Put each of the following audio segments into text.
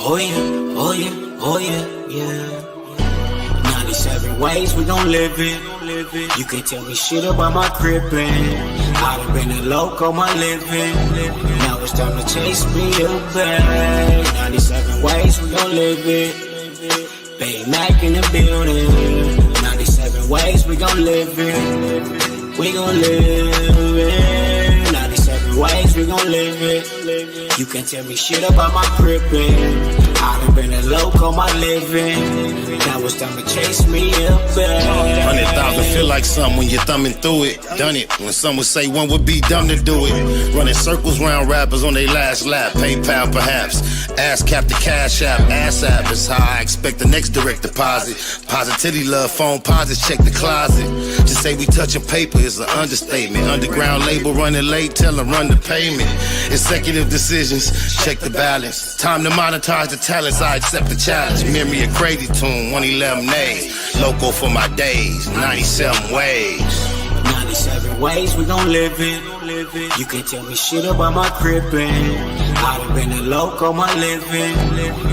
Oh yeah, oh yeah, oh yeah, yeah. 97 ways we gon' live it. You can't tell me shit about my crippin'. I done been a loco my living. Now it's time to chase me a bag. 97 ways we gon' live it. Bay Mac in the building. 97 ways we gon' live it. We gon' live it. 97 ways we gon' live it. You can't tell me shit about my crippin'. I done been a loco my living. Now it's time to chase me a bag. 100,000 feel like something when you're thumbing through it. Done it when some would say one would be dumb to do it. Running circles round rappers on their last lap. PayPal perhaps. Ass cap the cash app. Ass app is how I expect the next direct deposit. Positivity love phone posits. Check the closet. Just say we touching paper is an understatement. Underground label running late. Tell them run the payment. Executive decisions. Check the balance. Time to monetize the talents. I accept the challenge. Memory of crazy tune. 111 days. Local for my days. 97 ways. 97 ways we gon' live it. You can't tell me shit about my crippin'. I done been a loco my living.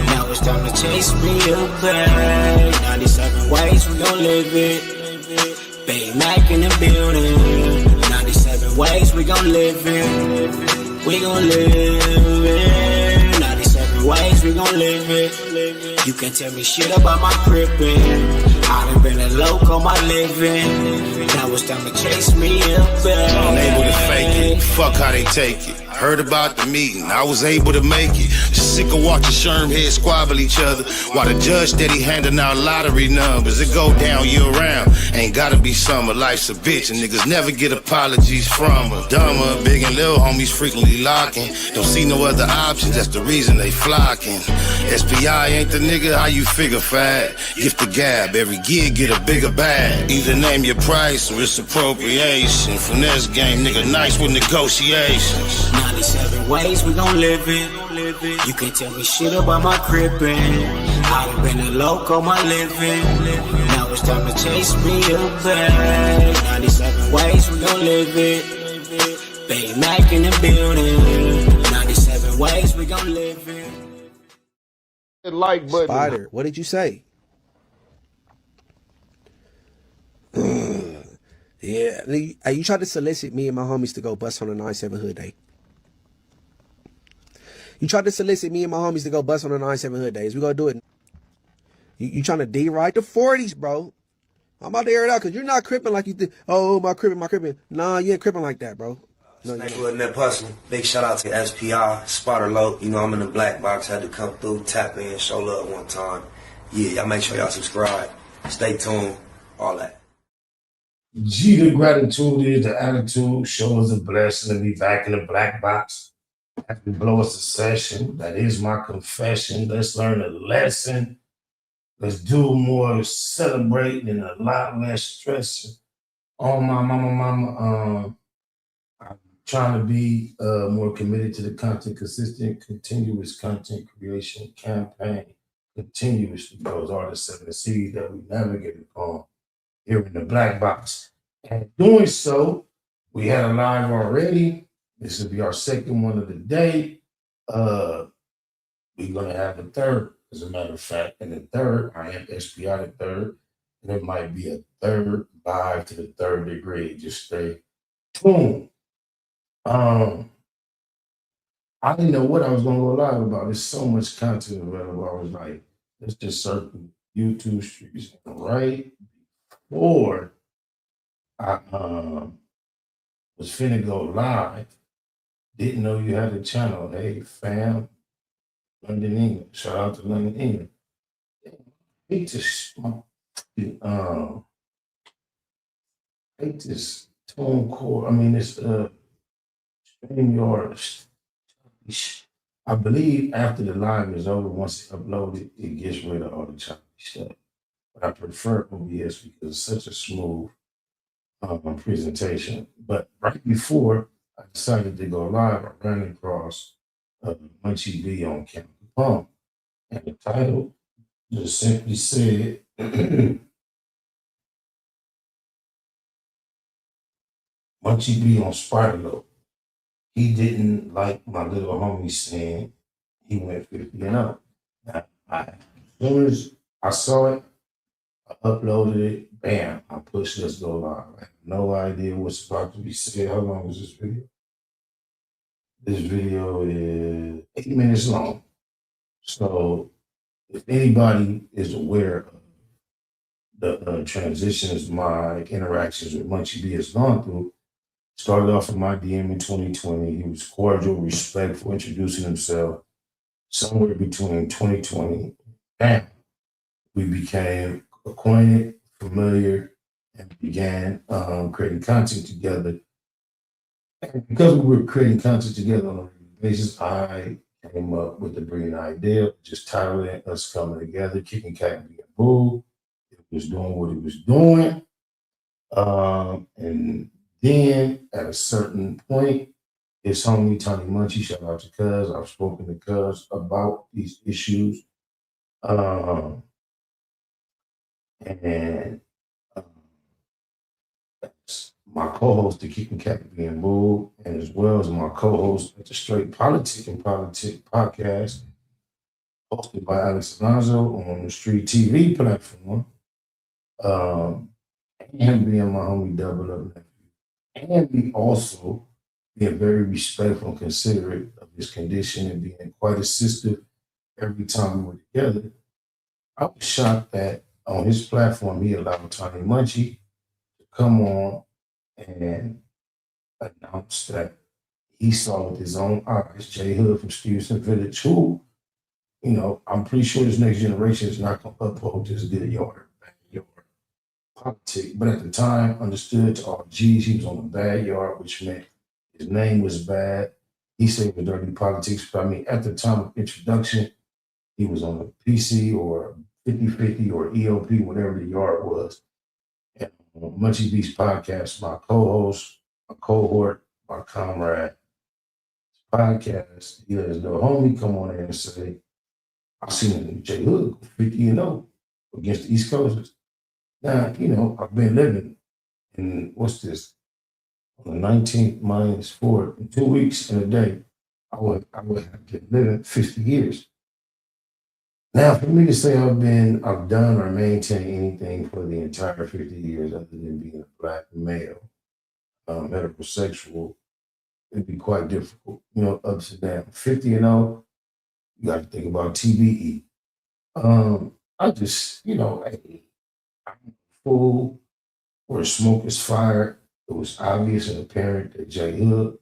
Now it's time to chase me a bag. 97 ways we gon' live it. Bay Mac in the building. 97 ways we gon' live it. We gon' live it. 97 ways we gon' live it. You can't tell me shit about my crippin'. I done been a loco my living. Now it's time to chase me a bag. Unable to fake it, fuck how they take it. Heard about the meeting, I was able to make it. Just sick of watching Sherm heads squabble each other while the judge steady handing out lottery numbers. It go down year round, ain't gotta be summer. Life's a bitch and niggas never get apologies from her. Dumber, big and little homies frequently locking. Don't see no other options, that's the reason they flocking. SPI ain't the nigga, how you figure fat? Gift the gab, every gig get a bigger bag. Either name your price or it's appropriation. Finesse game, nigga nice with negotiations. 97 ways we gon' live it. You can't tell me shit about my crippin'. I done been a loco my living. Now it's time to chase me a bag. 97 ways we gon' live it. Bay Mac in the building. 97 ways we gon' live it. Like button. Spider, what did you say? Yeah, you tried to solicit me and my homies to go bust on a 9-7 hood day. You tried to solicit me and my homies to go bust on a 9-7 hood days. We gonna do it. You trying to D-ride the 40s, bro. I'm about to air it out because you're not crippin' like you think. Oh, my crippin'. Nah, you ain't crippin' like that, bro. No, Neighborhood net hustling. Big shout out to SPI, Spider Loc. You know I'm in the black box. Had to come through, tap in, show love one time. Yeah, y'all make sure y'all subscribe. Stay tuned. All that. G, the gratitude is the attitude. Show us a blessing to be back in the black box. After we blow us a session, that is my confession. Let's learn a lesson. Let's do more celebrating and a lot less stressing. Oh, my mama. I'm trying to be more committed to the content, consistent, continuous content creation campaign. Continuously, those are the 7 C's that we navigate upon here in the black box. And doing so, we had a live already. This will be our second one of the day. We're gonna have a third, as a matter of fact. And the third, I am SPI the third. And it might be a third live to the third degree. Just stay tuned. I didn't know what I was gonna go live about. There's so much content available. I was like, let's just circle YouTube streets right before I was finna go live. Didn't know you had a channel. Hey, fam, London, England. Shout out to London, England. Hate this tone core. I mean, it's StreamYard. I believe after the live is over, once it's uploaded, it gets rid of all the choppy stuff. But I prefer OBS because it's such a smooth presentation. But right before I decided to go live, I ran across Munchie B on Campbell Pump. And the title just simply said, Munchie B on Spider Loc. He didn't like my little homie saying he went 50 and up. As soon as I saw it, I uploaded it, bam, I pushed let's go live. I have no idea what's about to be said. How long is this video? This video is 8 minutes long. So if anybody is aware of the transitions my interactions with Munchie B has gone through, started off in my DM in 2020. He was cordial, respectful, introducing himself. Somewhere between 2020, bam, we became acquainted, familiar, and began creating content together. And because we were creating content together on a regular basis, I came up with the brilliant idea, just titling us coming together, kicking cat and being boo. It was doing what it was doing. And then at a certain point, his homie Tony Munchie, shout out to Cuz. I've spoken to Cuz about these issues. Um, and um, that's my co-host, the Keeping Cat Being Bull, and as well as my co-host at the Straight Politic and Politic podcast, hosted by Alex Alonso on the Street TV platform. And being my homie Double Up Nephew. And me also being very respectful and considerate of his condition and being quite assistive every time we were together. I was shocked that on his platform he allowed Tony Munchie to come on and announce that he saw with his own eyes Jay Hood from Stevenson Village, who, I'm pretty sure this next generation is not going to uphold this good yard politic. But at the time, understood to all G's, he was on the bad yard, which meant his name was bad. He said it was dirty politics, but I mean, at the time of introduction, he was on the PC or 50/50 or EOP, whatever the yard was. And on Munchie B's podcast, my co-host, my cohort, my comrade, podcast, he let us know, homie, come on in and say, I've seen Jay Hood 50-0 against the East Coasters. Now, I've been living in, what's this, on the 19th minus 4, in 2 weeks and a day, I would have been living 50 years. Now, for me to say I've done or maintained anything for the entire 50 years other than being a black male, heterosexual, it'd be quite difficult, ups and downs. 50-0, you got to think about TBE. I just, hey, I'm a fool where smoke is fired. It was obvious and apparent that Jay Hood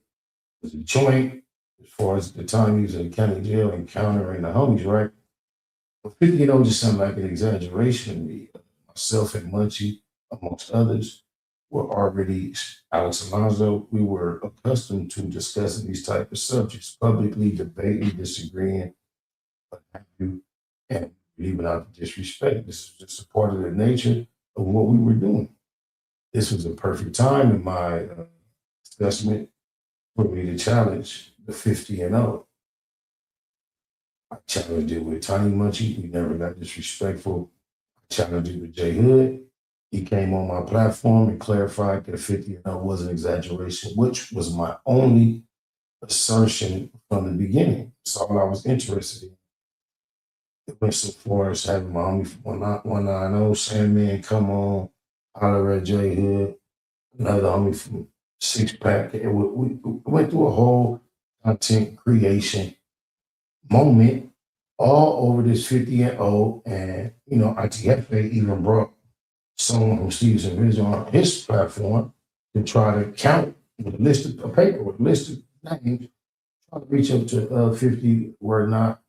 was a joint as far as the time he was in the county jail encountering the homies, right? But 50-0 just sounded like an exaggeration to me. Myself and Munchie, amongst others, were already, Alex Alonso, we were accustomed to discussing these type of subjects, publicly debating, disagreeing, what have you, and even out of disrespect. This is just a part of the nature of what we were doing. This was a perfect time in my assessment for me to challenge the 50-0. I challenged it with Tiny Munchie. We never got disrespectful. I challenged it with Jay Hood. He came on my platform and clarified that 50-0 was an exaggeration, which was my only assertion from the beginning. That's all I was interested in. It went so far as having my homie from 190, Sandman, come on, holler at Jay Hood, another homie from Six Pack. We went through a whole content creation moment all over this 50-0. And, ITFA even brought someone from Stevenson Village on his platform to try to count with a list of paper, with a list of names, try to reach up to 50, were not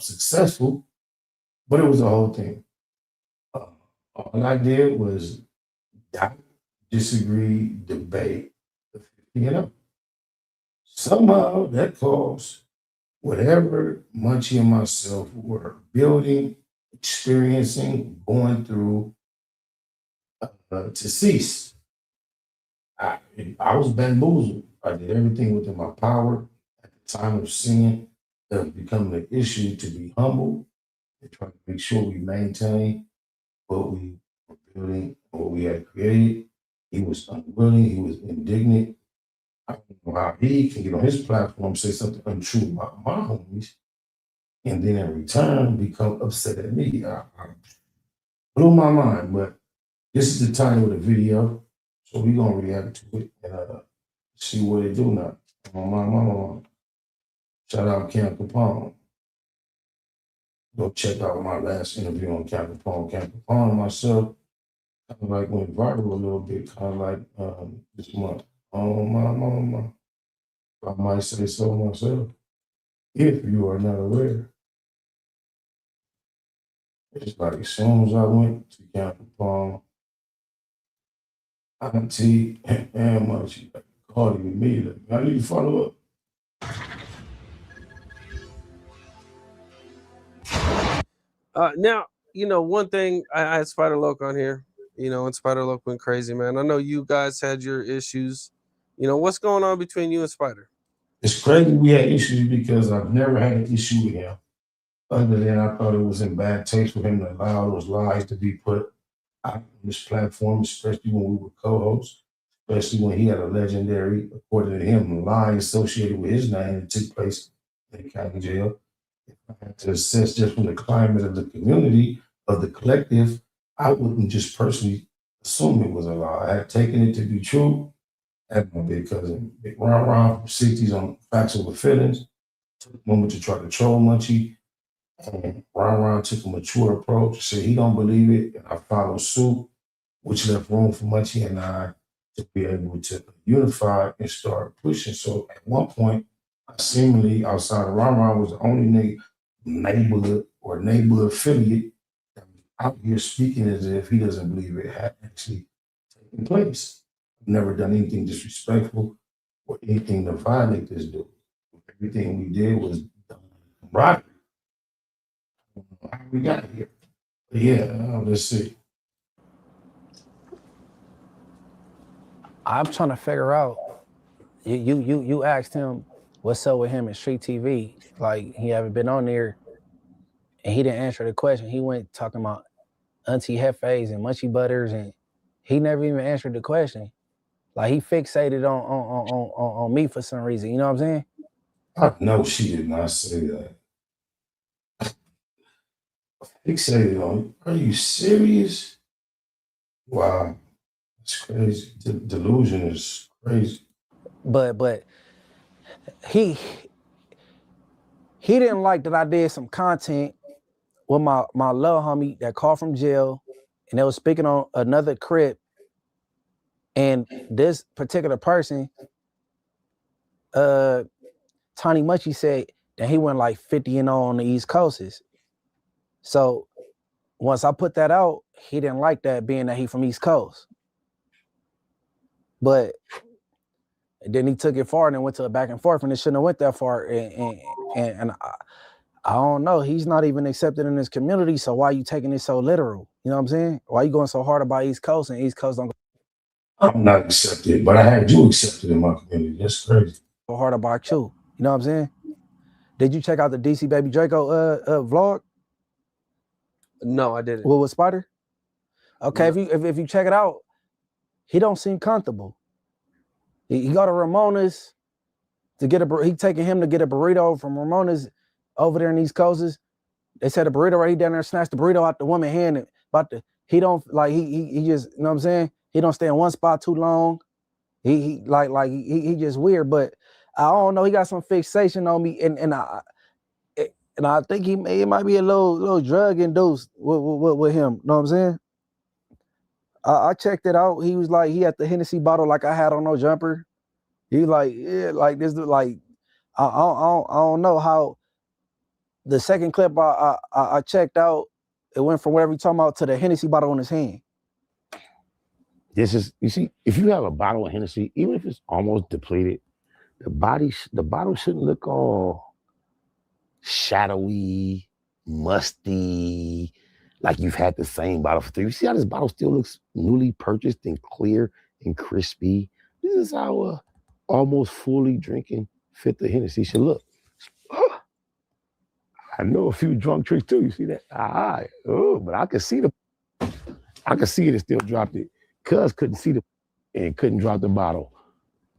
successful, but it was a whole thing. All I did was doubt, disagree, debate the 50-0. Somehow that caused whatever Munchie and myself were building, experiencing, going through, to cease. I was bamboozled. I did everything within my power at the time of seeing that was becoming an issue to be humble and try to make sure we maintain what we were building, what we had created. He was unwilling. He was indignant. I don't know how he can get on his platform and say something untrue about my homies and then in return become upset at me. I blew my mind, but this is the title of the video, so we're gonna react to it and see what they do now. My shout out Cam Capone. Go check out my last interview on Cam Capone. Cam Capone and myself kind of like went viral a little bit, kind of like this month. Oh my. I might say so myself, if you are not aware. It's like as soon as I went to Cam Capone, Auntie and Munchie called me immediately. I need to follow up. Now, you know, one thing, I had Spider Loc on here, you know, and Spider Loc went crazy, man. I know you guys had your issues. You know, what's going on between you and Spider? It's crazy we had issues because I've never had an issue with him. Other than I thought it was in bad taste for him to allow those lies to be put out on this platform, especially when we were co-hosts, especially when he had a legendary, according to him, lie associated with his name that took place in the county jail. If I had to assess just from the climate of the community, of the collective, I wouldn't just personally assume it was a lie. I had taken it to be true. Had my big cousin, Big Ron from 60s on Facts Over Feelings, took a moment to try to troll Munchie. And Ron took a mature approach, said he don't believe it, and I followed suit, which left room for Munchie and I to be able to unify and start pushing. So at one point, I seemingly, outside of Ron was the only neighborhood affiliate that was out here speaking as if he doesn't believe it had actually taken place. I've never done anything disrespectful or anything to violate this dude. Everything we did was done right. How we got here? But yeah, let's see. I'm trying to figure out. You asked him what's up with him in Street TV. Like he haven't been on there, and he didn't answer the question. He went talking about Auntie Hefes and Munchie Butters, and he never even answered the question. Like he fixated on me for some reason. You know what I'm saying? I know she did not say that. Fixated on. Are you serious? Wow, it's crazy. The delusion is crazy. But he didn't like that I did some content with my little homie that called from jail, and they was speaking on another crib. And this particular person, Tony Munchie said that he went like 50-0 on the East Coasts. So once I put that out, he didn't like that, being that he from East Coast. But then he took it far and then went to a back and forth, and it shouldn't have went that far. And I don't know. He's not even accepted in this community. So why are you taking it so literal? You know what I'm saying? Why are you going so hard about East Coast and East Coast don't I'm not accepted, but I had you accepted in my community. That's crazy. go hard about you? You know what I'm saying? Did you check out the DC Baby Draco vlog? No, I didn't. With Spider? Okay, No. if you check it out, he don't seem comfortable. He go to Ramona's to get he taking him to get a burrito from Ramona's over there in East Coasts. They said a burrito right, he down there snatched the burrito out the woman's hand, and he don't like he just, you know what I'm saying? He don't stay in one spot too long. He just weird, but I don't know. He got some fixation on me, and I think it might be a little drug induced with him. Know what I'm saying? I checked it out. He was like, he had the Hennessy bottle like I had on no jumper. He like, yeah, like this, like I don't know how. The second clip I checked out, it went from whatever he's talking about to the Hennessy bottle in his hand. This is, you see, if you have a bottle of Hennessy, even if it's almost depleted, the bottle shouldn't look all shadowy, musty, like you've had the same bottle for 3 years. You see how this bottle still looks newly purchased and clear and crispy? This is how almost fully drinking fifth of Hennessy should look. I know a few drunk tricks too. You see that? But I could see it and still dropped it. Cuz couldn't see and couldn't drop the bottle.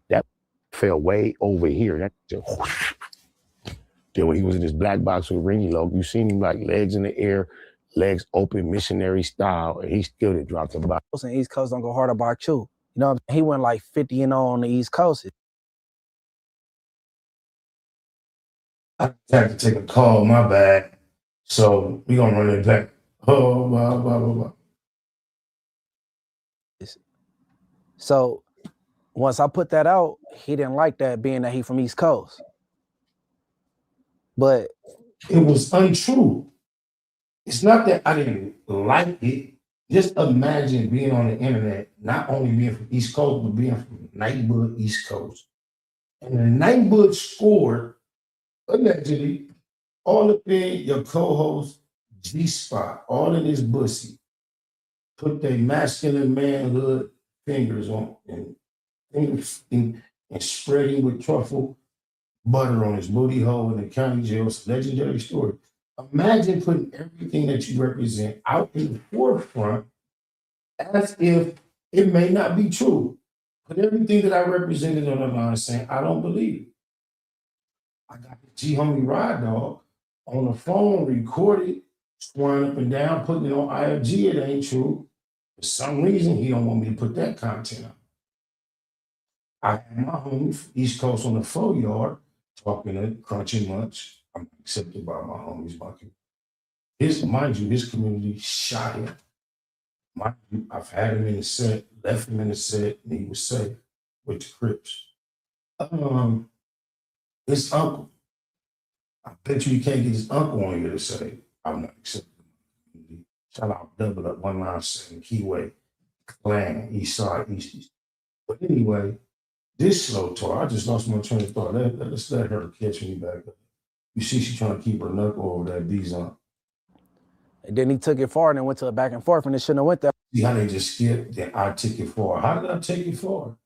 That fell way over here. That just Then when he was in his black box with Ringy Loc, you seen him like legs in the air, legs open, missionary style, and he still didn't drop the box. And East Coast don't go hard about you. You know, he went like 50-0 on the East Coast. I had to take a call, my bad. So we gonna run it back. Oh, blah, blah, blah, blah. So once I put that out, he didn't like that, being that he from East Coast. But it was untrue. It's not that I didn't like it. Just imagine being on the internet, not only being from East Coast, but being from neighborhood East Coast. And the neighborhood scored, allegedly, all up in your co-host G-Spot, all in his pussy. Put their masculine manhood fingers on and spreading with truffle butter on his booty hole in the county jail. It's a legendary story. Imagine putting everything that you represent out in the forefront as if it may not be true. Put everything that I represented on the line saying, I don't believe it. I got the G-Homie Ride Dog on the phone, recorded, swearing up and down, putting it on IFG. It ain't true. For some reason, he don't want me to put that content out. I had my homie from East Coast on the 4-yard talking to Crunchy Munch. I'm accepted by my homies, Bucky. Mind you, his community shot him. Mind you, I've had him in the set, left him in the set, and he was safe with the Crips. His uncle. I bet you can't get his uncle on here to say, I'm not accepting. Shout out Double Up 197 Keyway, Clan, Eastside, Easties. But anyway, this slow talk, I just lost my train of thought. Let's let her catch me back up. You see, she's trying to keep her knuckle over that B's-on. And then he took it far and then went to a back and forth, and it shouldn't have went that. See how they just skipped, then I took it far. How did I take it far?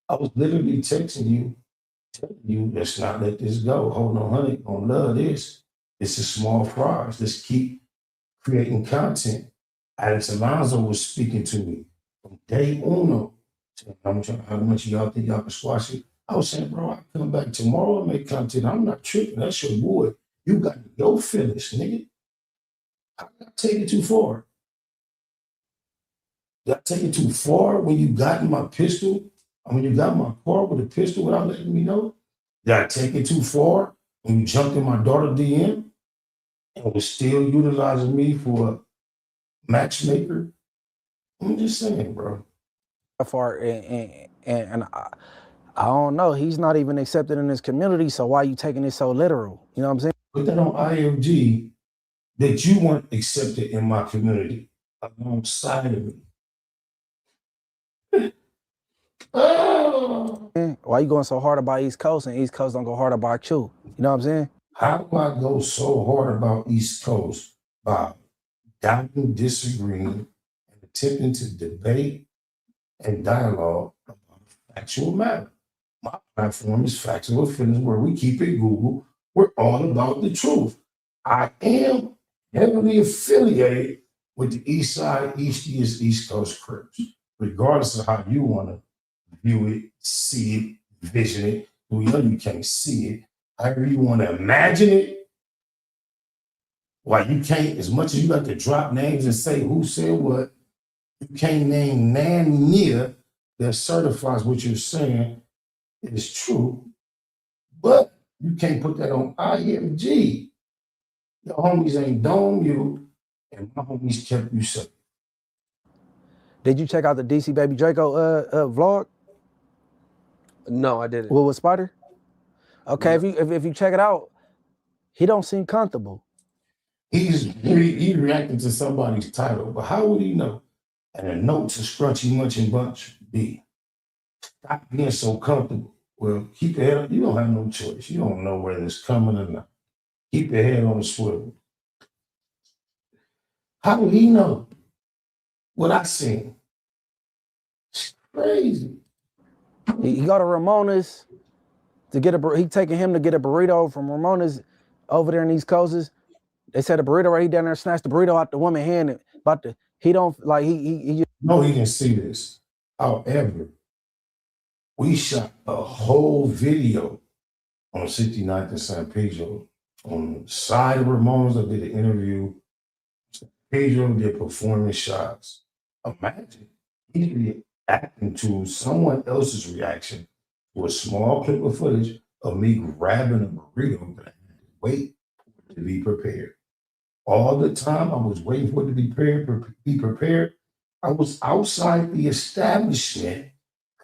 I was literally texting you, telling you, let's not let this go. Hold on, honey, on love this. It's a small fries. Let's keep creating content. Alex Alonso was speaking to me from day uno. How much y'all think y'all can squash it? I was saying, bro, I come back tomorrow and make content. I'm not tripping. That's your boy. You got your feelings, nigga. How did I take it too far? Did I take it too far when you got in my pistol? When you got in my car with a pistol without letting me know? Did I take it too far when you jumped in my daughter DM and was still utilizing me for a matchmaker? I'm just saying, bro. Far and I don't know. He's not even accepted in his community, so why are you taking it so literal? You know what I'm saying? Put that on IFG that you weren't accepted in my community alongside of me. Oh. Why you going so hard about East Coast and East Coast don't go hard about you? You know what I'm saying? How do I go so hard about East Coast by doubting, disagreeing, and attempting to debate and dialogue about a factual matter? My platform is Factual Feelings, where we keep it Google. We're all about the truth. I am heavily affiliated with the East Side, Easties, East Coast Crips, regardless of how you want to view it, see it, vision it. We know you can't see it. However you want to imagine it. Why you can't, as much as you got to drop names and say who said what, you can't name nan near that certifies what you're saying is true, but you can't put that on IMG. Your homies ain't dome you, and my homies kept you safe. Did you check out the DC Baby Draco vlog? No, I didn't. With Spider? Okay, No. if you check it out, he don't seem comfortable. He's reacting to somebody's title, but how would he know? And a note to Scrunchy Munch and Bunch B. Stop being so comfortable. Well, keep your head up. You don't have no choice. You don't know whether it's coming or not. Keep your head on the swivel. How would he know what I seen? It's crazy. He go to Ramona's to get he taking him to get a burrito from Ramona's over there in East Coast. They said a burrito right, he down there snatched the burrito out the woman's hand and about to, he don't, like, he just. No, he didn't see this. However, we shot a whole video on 69th and San Pedro. On the side of Ramones, I did an interview. Pedro did performance shots. Imagine he's reacting to someone else's reaction to a small clip of footage of me grabbing a burrito that I had to wait for it to be prepared. All the time I was waiting for it to be prepared. I was outside the establishment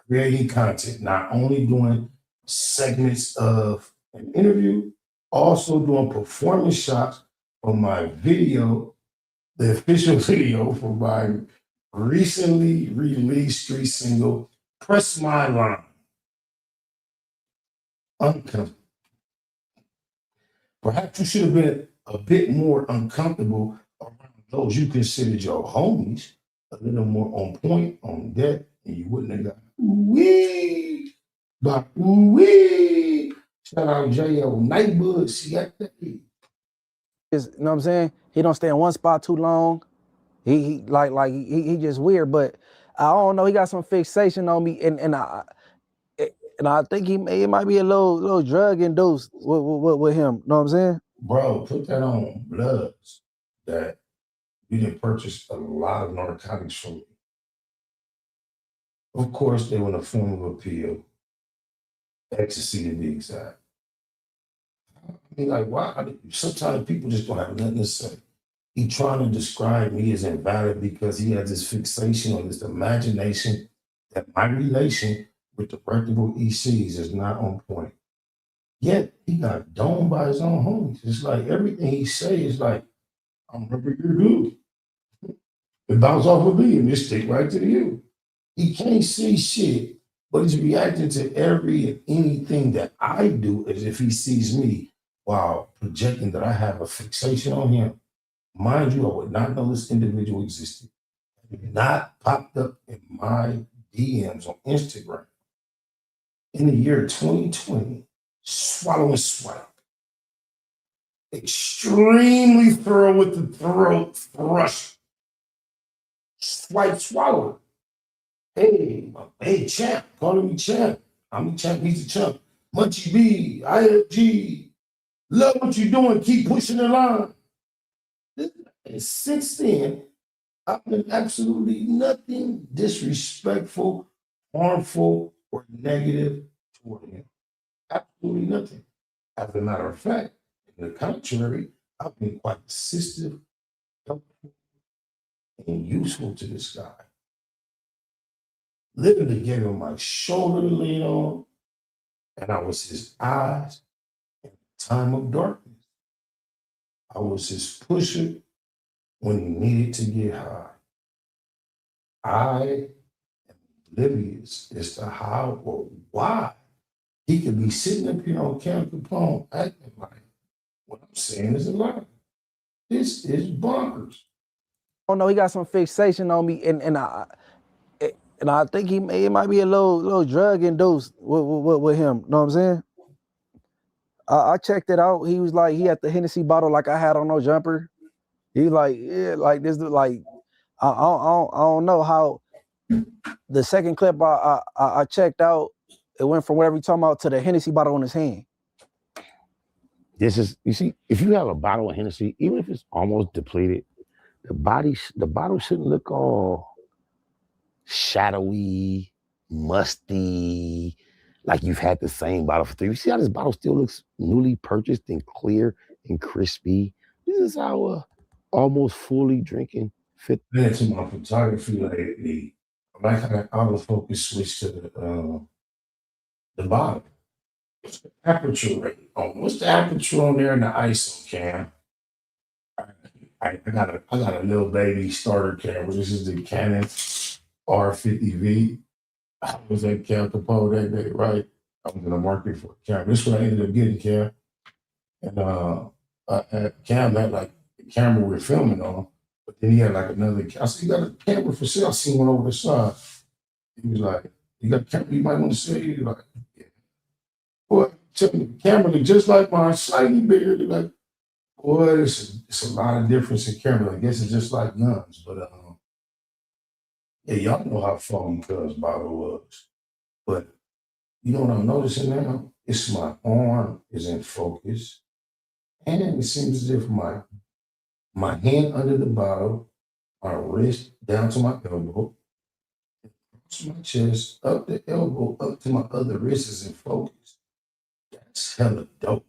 creating content, not only doing segments of an interview, also doing performance shots for my video, the official video for my recently released street single, Press My Line. Uncomfortable. Perhaps you should have been a bit more uncomfortable around those you considered your homies, a little more on point, on deck, and you wouldn't have got ooh-wee, but ooh-wee. Shout out J.O. Nightbud, see that thing. You know what I'm saying? He don't stay in one spot too long. He just weird, but I don't know. He got some fixation on me, and I think it might be a little drug induced with him. Know what I'm saying? Bro, put that on Bloods that you didn't purchase a lot of narcotics from me. Of course, they were in the form of a pill, ecstasy to be exact. I mean, like, why? Sometimes people just don't have nothing to say. He trying to describe me as invalid because he has this fixation or this imagination that my relation with the reputable ECs is not on point. Yet he got domed by his own homies. It's like everything he says is like, I'm remember you're good. It bounce off of me and just stick right to you. He can't say shit, but he's reacting to every and anything that I do as if he sees me while projecting that I have a fixation on him. Mind you, I would not know this individual existed. It had not popped up in my DMs on Instagram. In the year 2020, swallow and swipe. Extremely thorough with the throat thrust. Swipe, swallow. Hey, champ, calling me champ. I'm the champ, he's the champ. Munchie B, IFG. Love what you're doing, keep pushing the line. And since then, I've been absolutely nothing disrespectful, harmful, or negative toward him. Absolutely nothing. As a matter of fact, in the contrary, I've been quite assistive, helpful, and useful to this guy. Literally gave him my shoulder to lean on, and I was his eyes in a time of darkness. I was his pusher when he needed to get high. I am oblivious as to how or why he could be sitting up here on Camp Capone acting like what I'm saying is a lie. This is bonkers. I don't know. He got some fixation on me, and I think it might be a little drug induced with him. Know what I'm saying? I checked it out. He was like, he had the Hennessy bottle like I had on no jumper. He like, yeah, like this, like I don't know how. The second clip I checked out, it went from whatever he's talking about to the Hennessy bottle in his hand. This is, you see, if you have a bottle of Hennessy, even if it's almost depleted, the bottle shouldn't look all shadowy, musty, like you've had the same bottle for 3 years. You see how this bottle still looks newly purchased and clear and crispy? This is how almost fully drinking fit. Into my photography lately, I like how that autofocus switched to the bottom. What's the aperture rate on? What's the aperture on there in the ISO cam? I got a little baby starter camera. This is the Canon R50V. I was at Camp Capone that day, right? I was in the market for a camera. This is what I ended up getting, Cam. And Cam had like the camera we're filming on, but then he had like another. I said, "You got a camera for sale?" I seen one over the side. He was like, "You got a camera you might want to sell?" He was like, "Yeah." Boy, tell me, the camera looked just like mine, slightly bigger. They're like, boy, it's a lot of difference in camera. I guess it's just like guns, but yeah, y'all know how phony Cuz bottle was. But you know what I'm noticing now? It's my arm is in focus. And it seems as if my hand under the bottle, my wrist down to my elbow, across my chest, up the elbow, up to my other wrist is in focus. That's hella dope.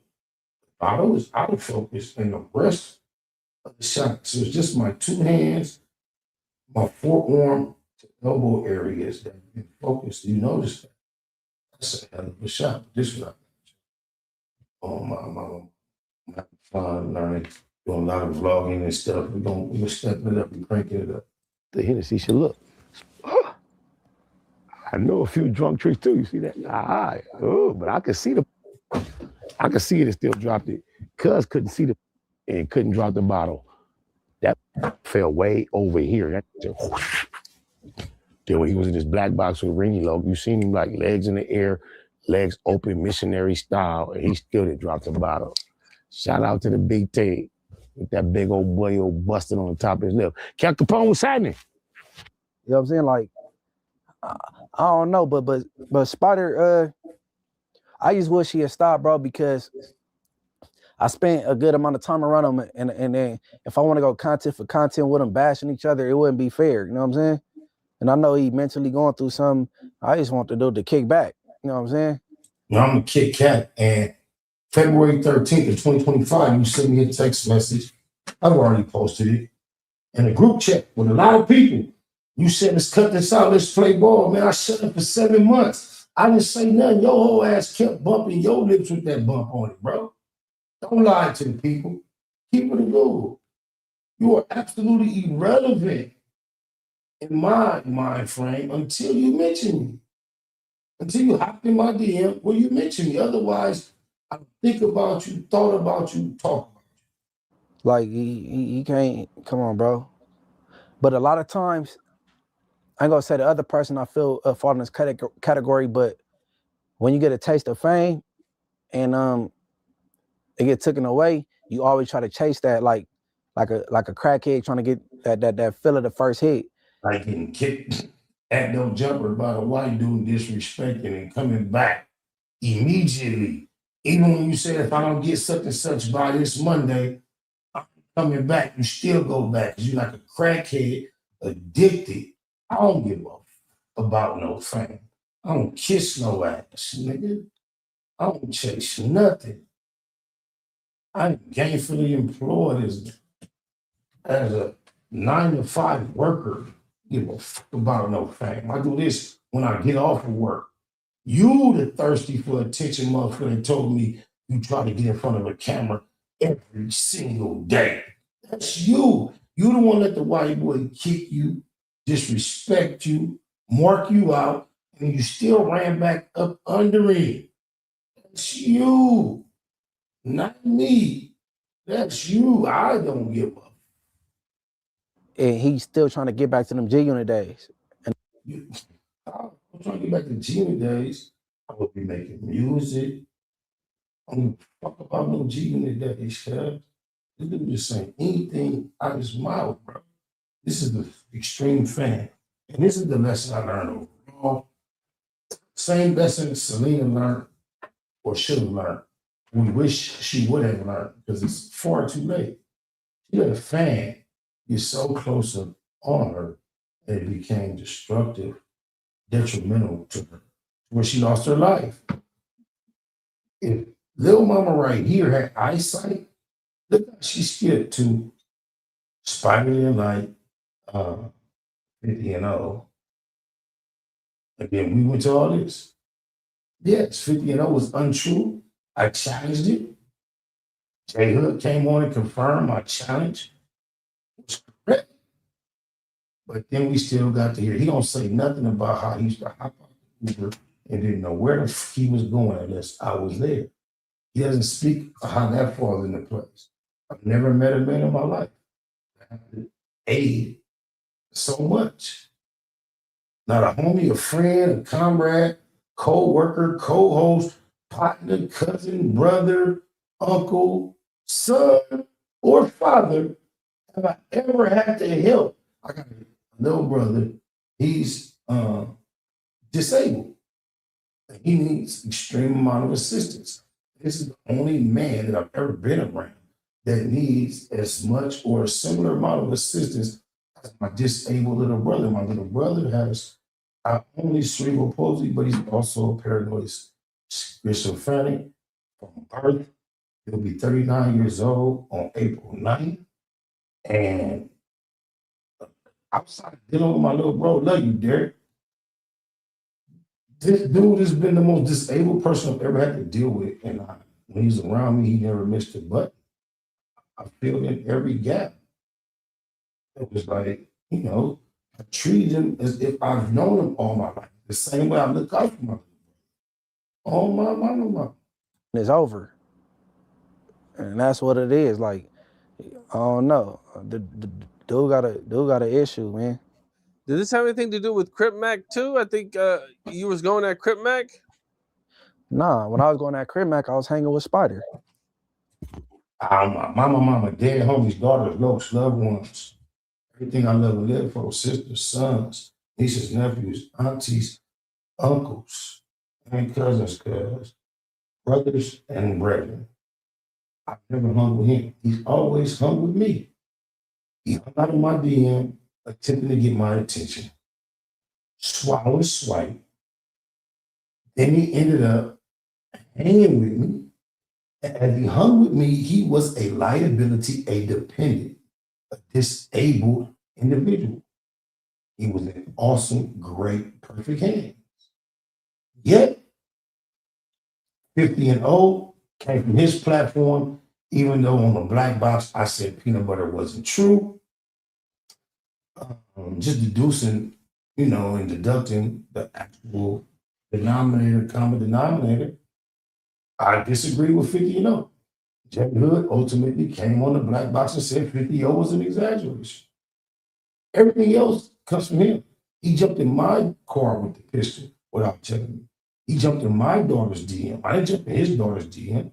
The bottle is out of focus and the rest of the shot. So it's just my two hands, my forearm to elbow areas that are in focus. You notice that? That's a hell of a shot. This is I'm having fun learning, doing a lot of vlogging and stuff. We're stepping it up and cranking it up. The Hennessy should look. I know a few drunk tricks too. You see that? But I could see it and still dropped it. Cuz couldn't see and couldn't drop the bottle. That fell way over here. That just, then when he was in this black box with Ringy Loc, you seen him like legs in the air, legs open, missionary style, and he still didn't drop the bottle. Shout out to the big Ted with that big old boy busted on the top of his lip. Cal Capone was happening. You know what I'm saying? Like, I don't know, but Spider, I just wish he had stopped, bro, because I spent a good amount of time around him, and then if I want to go content for content with him bashing each other, it wouldn't be fair. You know what I'm saying? And I know he mentally going through something. I just want the dude to kick back. You know what I'm saying? Now I'm a Kit Kat, and February 13th of 2025, you sent me a text message. I've already posted it in a group chat with a lot of people. You said, let's cut this out, let's play ball. Man, I shut up for 7 months. I didn't say nothing. Your whole ass kept bumping your lips with that bump on it, bro. Don't lie to the people. Keep it a Google. You are absolutely irrelevant in my mind frame until you mention me. Until you hopped in my DM where you mention me. Otherwise, I think about you, thought about you, talk about you. Like, he can't, come on, bro. But a lot of times, I ain't gonna say the other person I feel fall in this category, but when you get a taste of fame and it get taken away, you always try to chase that like a crackhead trying to get that feel of the first hit. Like getting kicked at no jumper by the white dude disrespecting and coming back immediately. Even when you say, if I don't get such and such by this Monday, I'm coming back, you still go back because you're like a crackhead, addicted. I don't give a fuck about no fame. I don't kiss no ass, nigga. I don't chase nothing. I'm gainfully employed as a 9-to-5 worker. Give a fuck about no fame. I do this when I get off of work. You the thirsty for attention motherfucker that told me you try to get in front of a camera every single day. That's you. You the one that the white boy kick you, disrespect you, mark you out, and you still ran back up under it. That's you. Not me. That's you. I don't give up. And he's still trying to get back to them G-Unit days. I'm trying to get back to G-Unit days. I would be making music. I don't fuck about no G-Unit days, cuz. This dude just saying anything out of his mouth, bro. This is the extreme fan. And this is the lesson I learned overall. Same lesson Selena learned or should have learned. We wish she would have learned because it's far too late. She let a fan get so close up on her that it became destructive, detrimental to her, where she lost her life. If Lil Mama right here had eyesight, look how she skipped to Spider Loc, 50-0. Again, we went to all this. Yes, 50-0 was untrue. I challenged it. J Hood came on and confirmed my challenge was correct. But then we still got to hear, he don't say nothing about how he used to hop out the Uber and didn't know where the fuck he was going unless I was there. He doesn't speak how that falls into place. I've never met a man in my life that had to aid so much. Not a homie, a friend, a comrade, co-worker, co-host, partner, cousin, brother, uncle, son, or father have I ever had to help. I got a little brother, he's disabled. He needs extreme amount of assistance. This is the only man that I've ever been around that needs as much or a similar amount of assistance as my disabled little brother. My little brother has not only cerebral palsy, but he's also paranoid schizophrenic from birth. He'll be 39 years old on April 9th. And outside of dealing with my little bro, love you, Derek. This dude has been the most disabled person I've ever had to deal with. And when he's around me, he never missed a button. I filled in every gap. It was like, I treated him as if I've known him all my life. The same way I look out for my all my. It's over. And that's what it is. Like, I don't know. The dude got an issue, man. Did this have anything to do with Crip Mac too? I think you was going at Crip Mac. Nah, when I was going at Crip Mac, I was hanging with Spider. My mama, dad, homies, daughters, folks, loved ones. Everything I love and live for, sisters, sons, nieces, nephews, aunties, uncles, and cousins, brothers and brethren. I've never hung with him. He's always hung with me. He hung out of my DM, attempting to get my attention. Swallow and swipe. Then he ended up hanging with me. And as he hung with me, he was a liability, a dependent, a disabled individual. He was an awesome, great, perfect hand. Yet, 50 and old came from his platform, even though on the black box I said peanut butter wasn't true. Just deducing, and deducting the actual common denominator. I disagree with 50 and 0. Jay Hood ultimately came on the black box and said 50 0 was an exaggeration. Everything else comes from him. He jumped in my car with the pistol without telling me. He jumped in my daughter's DM. I didn't jump in his daughter's DM.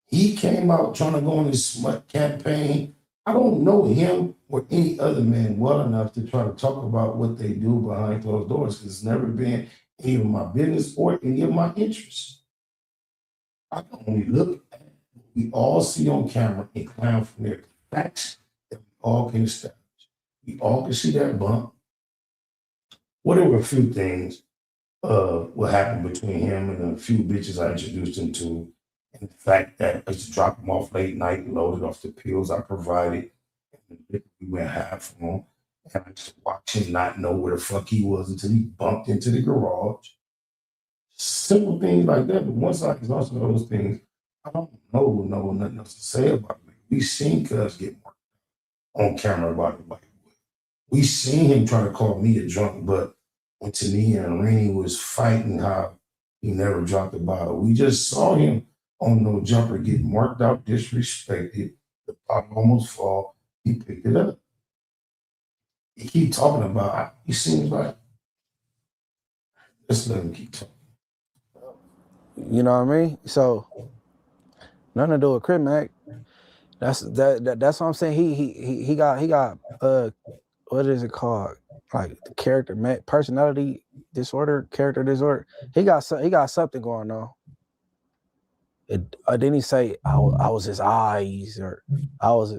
He came out trying to go on his smut campaign. I don't know him or any other man well enough to try to talk about what they do behind closed doors, because it's never been any of my business or any of my interests. I can only look at what we all see on camera and clown from there. Facts that we all can establish. We all can see that bump. Whatever a few things what happened between him and a few bitches I introduced him to, and the fact that I used to drop him off late night, loaded off the pills I provided, and we went half from him, and I just watched him not know where the fuck he was until he bumped into the garage. Simple things like that, but once I exhausted those things, I don't know nothing else to say about it. We seen Cuz get worked on camera about it. We seen him trying to call me a drunk, but when Tania and Rennie was fighting how he never dropped the bottle, we just saw him on no jumper getting marked out, disrespected. The bottle almost fall. He picked it up. He keep talking about. He seems like. Let's let him keep talking. You know what I mean? So nothing to do with Crip Mac. That's what I'm saying. He got what is it called? Like the personality disorder, character disorder. He got something going on. Didn't he say I was his eyes, or I was?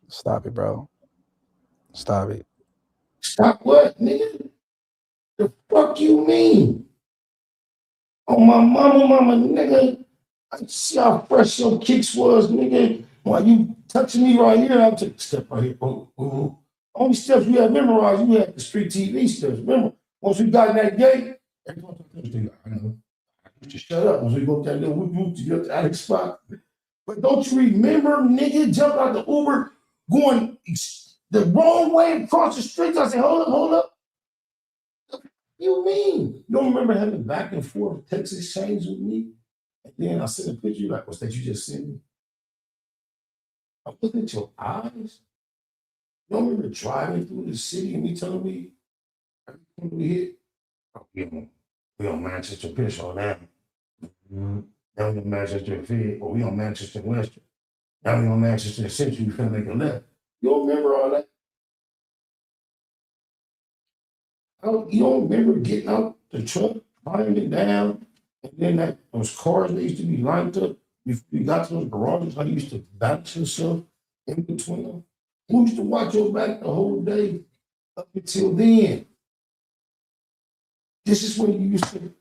Stop it, bro. Stop it. Stop what, nigga? The fuck you mean? Oh my mama, nigga. I see how fresh your kicks was, nigga. While you touching me right here, I'll take a step right here. Oh. Only steps you had memorized, you had the street TV steps. Remember, once we got in that gate, everything I know. Just shut up. Once we go up that little whoop to get up to Alex spot. But don't you remember, nigga, jump out the Uber going the wrong way across the street? I said, hold up. What you mean? You don't remember having back and forth text exchange with me? And then I sent a picture, you like, what's that you just sent me? I looked at your eyes. You don't remember driving through the city and me telling me everything we hit? Oh, we on Manchester Pitch on that. Now we on Manchester Fed, or we on Manchester Western. Now we on Manchester Central, we finna make a left. You don't remember all that? Oh, you don't remember getting out the truck, lining it down, and then those cars that used to be lined up before you got to those garages, how you used to balance yourself in between them? Who used to watch your back the whole day up until then? This is when you used to,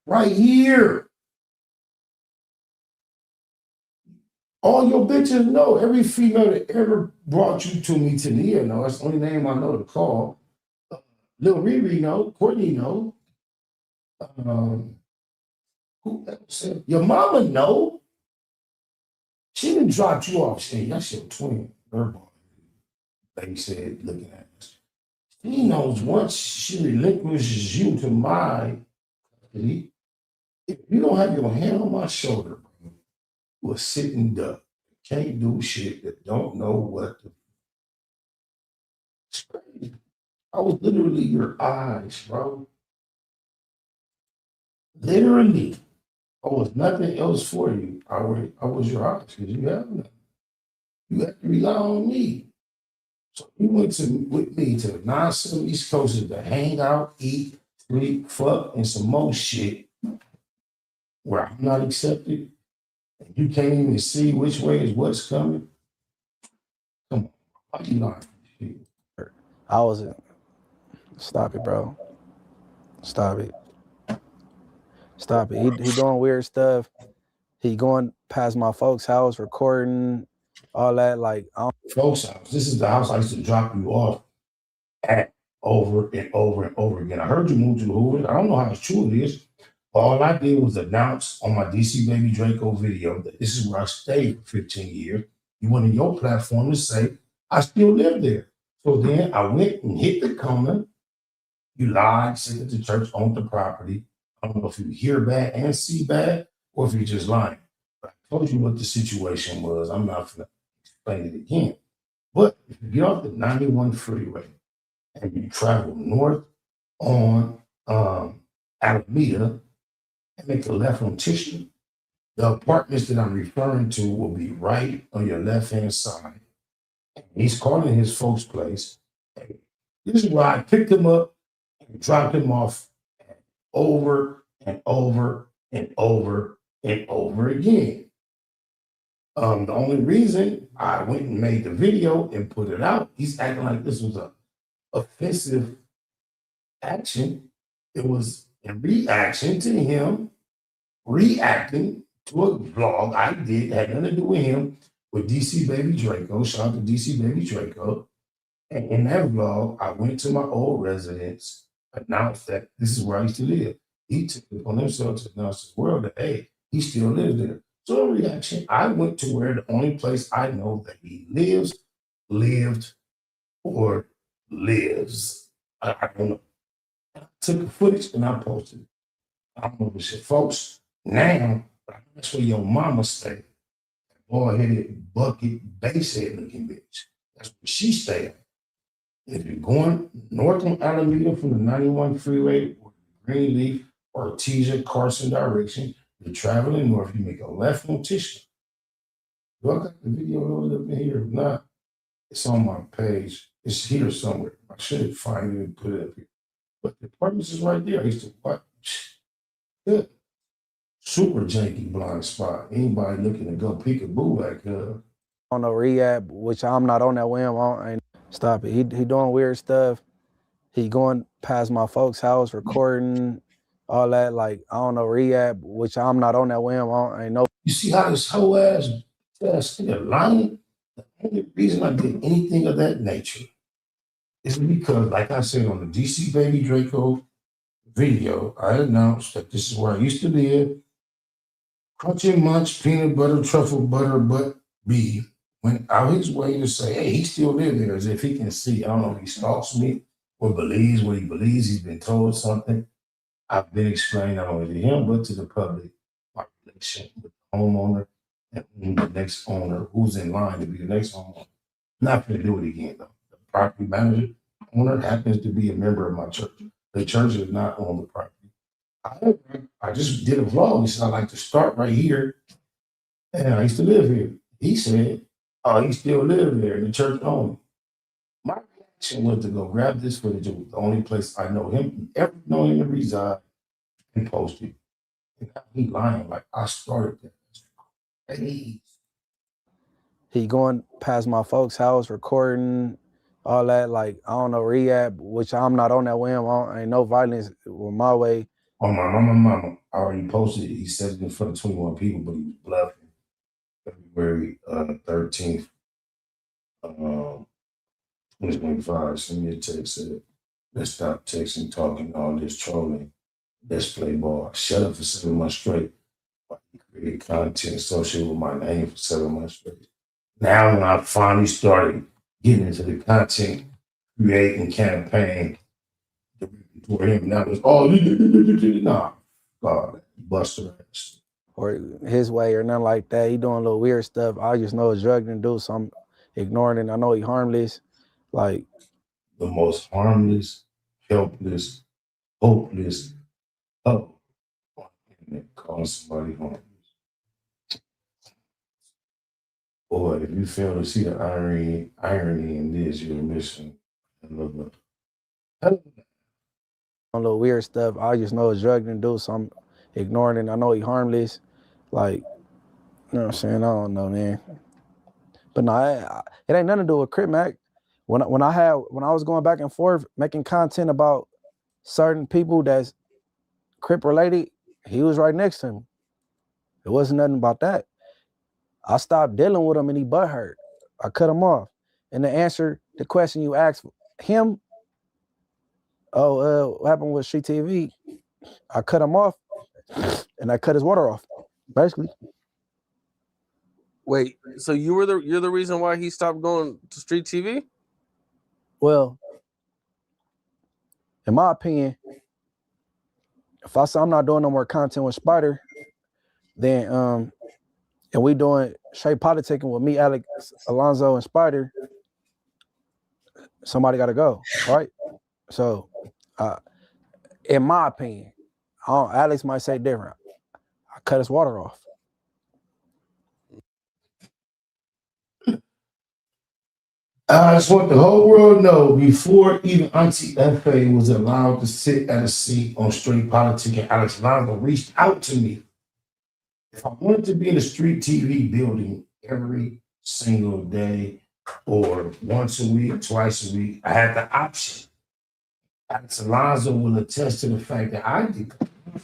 right here. All your bitches know, every female that ever brought you to me, Tania, know, that's the only name I know to call. Lil Riri know, Courtney know. Who else said? Your mama know. She didn't drop you off saying, that's your twin. Her boy. They said, looking at us. She knows once she relinquishes you to my custody, if you don't have your hand on my shoulder, bro, you a sitting duck. Can't do shit that don't know what to. It's crazy. I was literally your eyes, bro. Literally. I was nothing else for you. I was your eyes because you have nothing. You have to rely on me. So you went with me to the 9-7 East Coast to hang out, eat, sleep, fuck, and some more shit where I'm not accepted. And you can't even see which way is what's coming. Come on. Why you lying? I wasn't. Stop it, bro. Stop it. Stop it. He doing weird stuff. He going past my folks' house, recording, all that. Like, I don't. Folks' house. This is the house I used to drop you off at over and over and over again. I heard you moved to the Hood. I don't know how true it is. All I did was announce on my DC Baby Draco video that this is where I stayed for 15 years. You went on your platform to say, I still live there. So then I went and hit the corner. You lied, said that the church owned the property. I don't know if you hear bad and see bad or if you're just lying. But I told you what the situation was. I'm not going to explain it again. But if you get off the 91 freeway and you travel north on Alameda and make a left on Tishman, the apartments that I'm referring to will be right on your left-hand side. And he's calling his folks' place. And this is where I picked him up and dropped him off over and over and over and over again. The only reason I went and made the video and put it out, he's acting like this was a offensive action. It was in reaction to him reacting to a vlog I did, had nothing to do with him, with DC Baby Draco. Shout out to DC Baby Draco. And in that vlog, I went to my old residence, announced that this is where I used to live. He took it upon himself to announce to the world that, hey, he still lives there. So in reaction, I went to where the only place I know that he lives, lived, or lives. I don't know. I took the footage and I posted it. I don't know if it's your folks now, but that's where your mama stayed. Bald-headed, bucket, bass-head looking bitch. That's where she stayed. If you're going north on Alameda from the 91 freeway, or Greenleaf, or Artesia, Carson direction, you're traveling north, you make a left on Tishman. Do I got the video loaded up in here? If not, it's on my page. It's here somewhere. I should find it and put it up here. But the apartments is right there. I used to watch. Good. Super janky blind spot. Anybody looking to go peekaboo like On a rehab, which I'm not on that whim. Stop it. He doing weird stuff. He going past my folks' house, recording, all that. Like, I don't know, rehab, which I'm not on that whim. I ain't know. You see how this whole ass nigga lying? The only reason I did anything of that nature is because, like I said on the DC Baby Draco video, I announced that this is where I used to live. Crunchy Munch, peanut butter, truffle butter, butt B went out his way to say, hey, he still lives there, as if he can see. I don't know if he stalks me or believes what he believes. He's been told something. I've been explaining not only to him, but to the public, my relation with the homeowner and the next owner who's in line to be the next homeowner. Not going to do it again, though. The property manager, owner, happens to be a member of my church. The church is not on the property. I just did a vlog. He said, I like to start right here. And I used to live here. He said, oh, he still lives there. The church owned. My action was to go grab this footage. It was the only place I know him, ever known him to reside, and post it. And now he lying like I started that. Hey, He going past my folks' house, recording all that. Like, I don't know, rehab, which I'm not on that with him. Ain't no violence with my way. on my mama, I already posted it. He said it in front of 21 people, but he was bluffing. February 13th, 2025. Send me a text. Said, let's stop texting, talking, all this trolling. Let's play ball. Shut up for 7 months straight. He created content associated with my name for 7 months straight. Now, when I finally started getting into the content creating campaign for him, that was nah, God, Buster ass. Or his way or nothing like that. He doing little weird stuff. I just know it's drug and do, so I'm ignoring it. I know he harmless. Like, the most harmless, helpless, hopeless, calling somebody harmless. Boy, if you fail to see the irony in this, you're missing a little bit. on little weird stuff. I just know it's drug and do, so I'm ignoring it. I know he harmless. Like, you know what I'm saying? I don't know, man. But no, it ain't nothing to do with Crip Mac. When I was going back and forth making content about certain people that's Crip related, he was right next to him. It wasn't nothing about that. I stopped dealing with him and he butthurt. I cut him off. And to answer the question you asked him, what happened with Street TV? I cut him off and I cut his water off, basically. Wait, so you're the reason why he stopped going to Street TV? Well, in my opinion, if I say I'm not doing no more content with Spider, then and we doing straight politicking with me, Alex, Alonzo, and Spider, somebody got to go, right? So, in my opinion, Alex might say different. I cut his water off. I just want the whole world to know, before even Auntie F.A. was allowed to sit at a seat on Straight Politics, and Alex Alonzo reached out to me. If I wanted to be in a street TV building every single day or once a week, twice a week, I had the option. Alex Alonzo will attest to the fact that I did the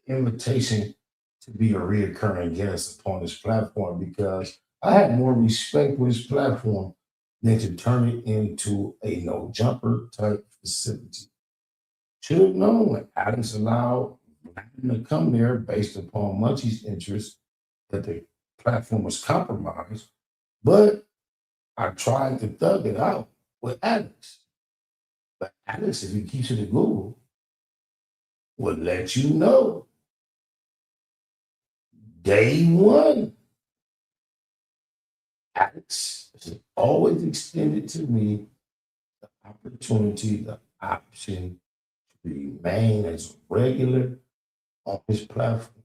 invitation to be a reoccurring guest upon his platform because I had more respect for his platform than to turn it into a no jumper type facility. Should have known when Alex allowed him to come there based upon Munchie's interest that the platform was compromised. But I tried to thug it out with Alex. But Alex, if he keeps it at Google, will let you know. Day one, Alex has always extended to me the opportunity, the option to remain as regular on his platform.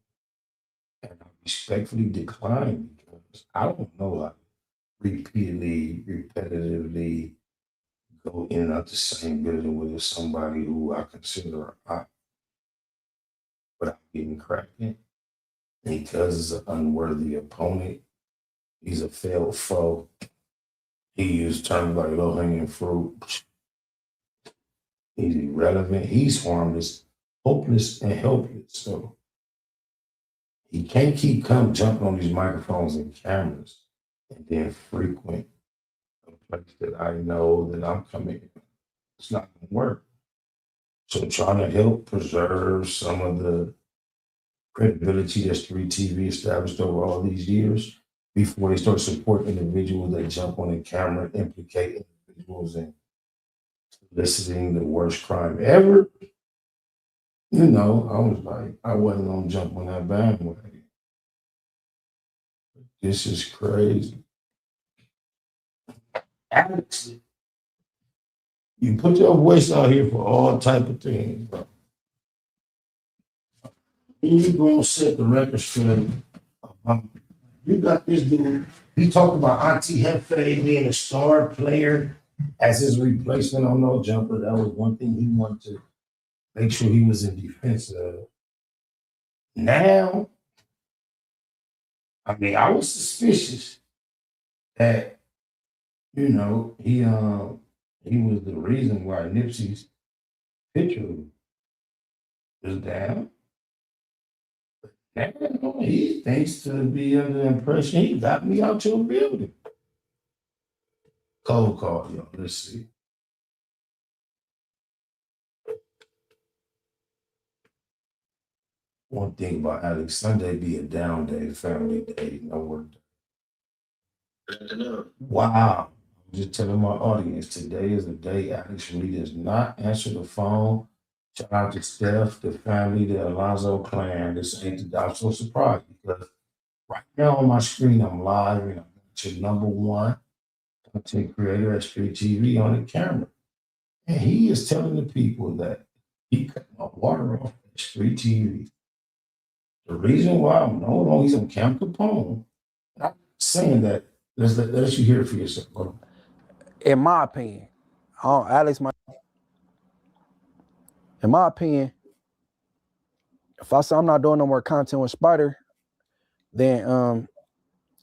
And I respectfully decline because I don't know how to repeatedly, repetitively go in and out the same building with somebody who I consider a op without getting cracked in. Because he's an unworthy opponent, he's a failed foe. He used terms like low-hanging fruit. He's irrelevant. He's harmless, hopeless, and helpless. So he can't keep jumping on these microphones and cameras and then frequent a place that I know that I'm coming in. It's not going to work. So trying to help preserve some of the credibility that Street TV established over all these years before they start supporting individuals that jump on the camera, implicate individuals, and soliciting the worst crime ever. You know, I was like, I wasn't gonna jump on that bandwagon. This is crazy. Alex, you put your voice out here for all type of things, bro. You gonna set the record straight. You got this dude. He talked about Auntie Hefe being a star player as his replacement on No Jumper, that was one thing he wanted to make sure he was in defense of. Now, I mean, I was suspicious that, you know, he was the reason why Nipsey's picture was down. Now he thinks to be under the impression he got me out your building. Cold call, yo. Let's see. One thing about Alex, Sunday be a down day, family day, no work day. Wow. I'm just telling my audience, today is the day Alex really does not answer the phone. Shout out to Steph, the family, the Alonzo clan. This ain't the, I'm so surprised because right now on my screen, I'm live and I'm your number one content creator at Street TV on the camera. And he is telling the people that he cut my water off at Street TV. The reason why I'm no longer he's on Camp Capone, I'm saying that, let you hear it for yourself, bro. In my opinion, Alex, in my opinion, if I say I'm not doing no more content with Spider, then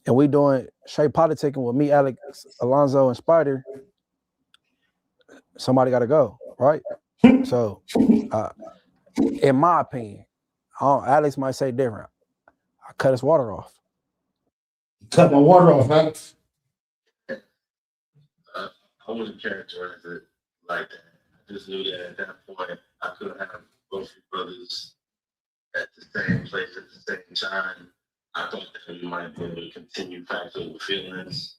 and we doing straight politicking with me, Alex, Alonzo, and Spider, somebody got to go, right? So, in my opinion, Alex might say different. I cut his water off. Cut my water off, Alex. I wouldn't characterize it like that. I just knew that at that point I couldn't have both brothers at the same place at the same time. I thought that we might be able to continue factoring with feelings,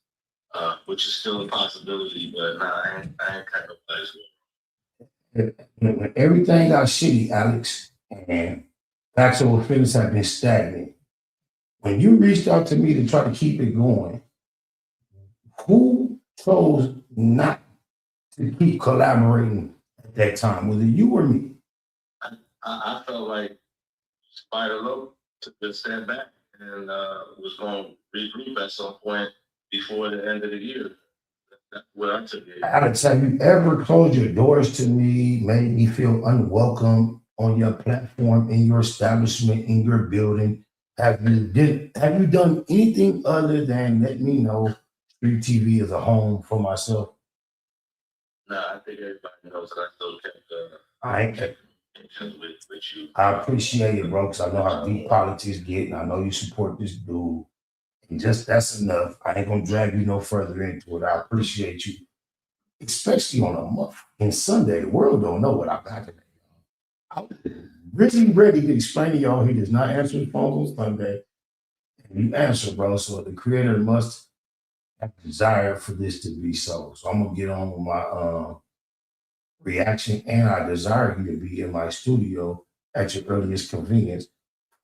which is still a possibility, but nah, I ain't kind of place. When everything got shitty, Alex, and factual feelings have been stagnant. When you reached out to me to try to keep it going, who chose not to keep collaborating at that time? Was it you or me? I felt like Spider Loc took a step back and was going to regroup at some point before the end of the year. That's what I took it. Alex, have you ever closed your doors to me, made me feel unwelcome on your platform, in your establishment, in your building? Have you done anything other than let me know Street TV is a home for myself? No, I think everybody knows that I still kept with you. I appreciate it, bro, because I know how deep politics get, and I know you support this dude. And just that's enough. I ain't gonna drag you no further into it. I appreciate you, especially on a motherfucking Sunday. The world don't know what I got today. I'm really ready to explain to y'all he does not answer his phone on Sunday. And you answer, bro. So the creator must have desire for this to be so. So I'm gonna get on with my reaction, and I desire you to be in my studio at your earliest convenience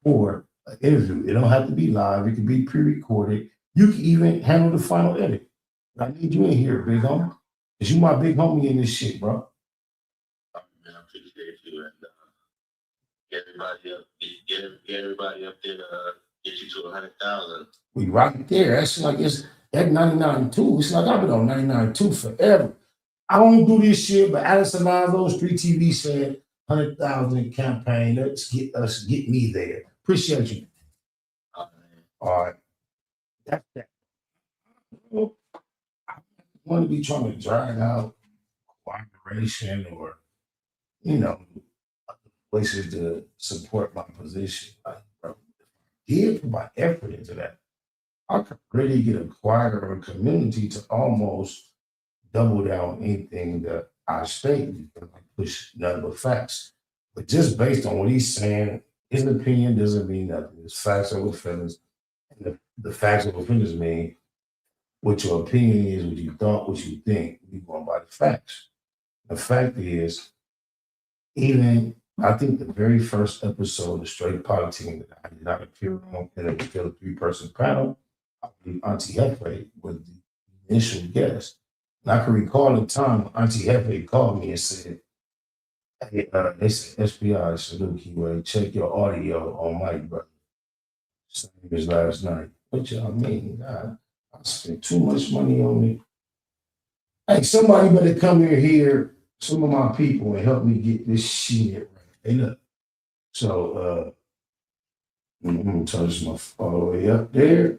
for an interview. It don't have to be live. It can be pre-recorded. You can even handle the final edit. I need you in here, big homie, because you my big homie in this shit, bro. Man, I appreciate you and get everybody up there to get you to 100,000. We right there. That's like it's at 99.2. It's like I've been on 99.2 forever. I don't do this shit, but Alex Alonzo, Street TV said 100,000 campaign. Let's get me there. Appreciate you. All right. That's that. I want to be trying to drag out cooperation or, places to support my position. Like, bro, if I put my effort into that, I could really get a choir or a community to almost double down on anything that I state because I push nothing but facts. But just based on what he's saying, his opinion doesn't mean nothing. It's facts over feelings. And the facts over feelings mean what your opinion is, what you thought, what you think. We're going by the facts. The fact is, even I think the very first episode of Straight Politicking that I did not appear on, and it was still a 3-person panel, I believe Auntie Hefe was the initial guest. And I can recall the time Auntie Hefe called me and said, hey, they said, SPI, salute Keyway, check your audio on mic, brother. Same as last night. What y'all mean? I spent too much money on it. Hey, somebody better come here, some of my people, and help me get this shit right. Hey, look. So, I'm gonna touch my all the way up there.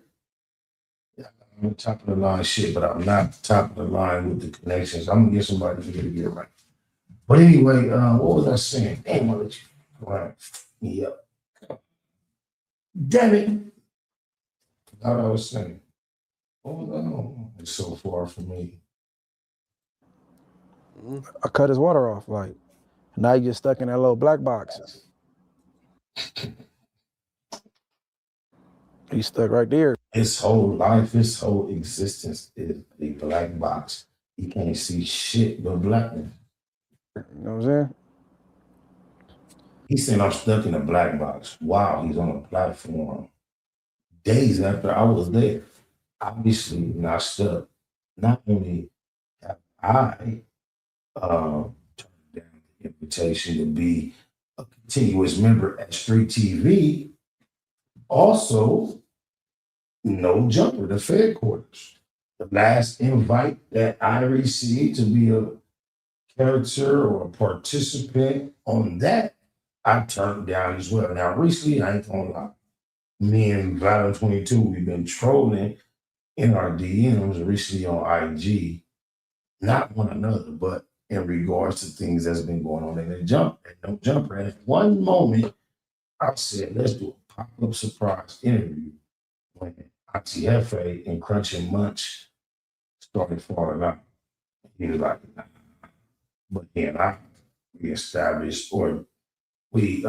I'm on top of the line shit, but I'm not top of the line with the connections. I'm gonna get somebody here to get it right. But anyway, what was I saying? Damn, I'll let you right me up. Damn it. Forgot what I was saying. What was I on? It's so far from me. I cut his water off. Like, now you get stuck in that little black box. He's stuck right there. His whole life, his whole existence is a black box. He can't see shit but blackness. You know what I'm saying? He said I'm stuck in a black box. Wow, he's on a platform. Days after I was there, obviously not stuck. Not only have I turned down the invitation to be a continuous member at Street TV, also no jumper to Fed quarters. The last invite that I received to be a character or a participant on that, I turned down as well. Now, recently, I ain't gonna lie, me and Valor 22, we've been trolling in our DMs recently on IG, not one another, but in regards to things that's been going on in the no jumper. And at one moment, I said, let's do a pop-up surprise interview when Auntie Hefe and Crunch and Munch started falling out. He was like, nah. But then I reestablished, or we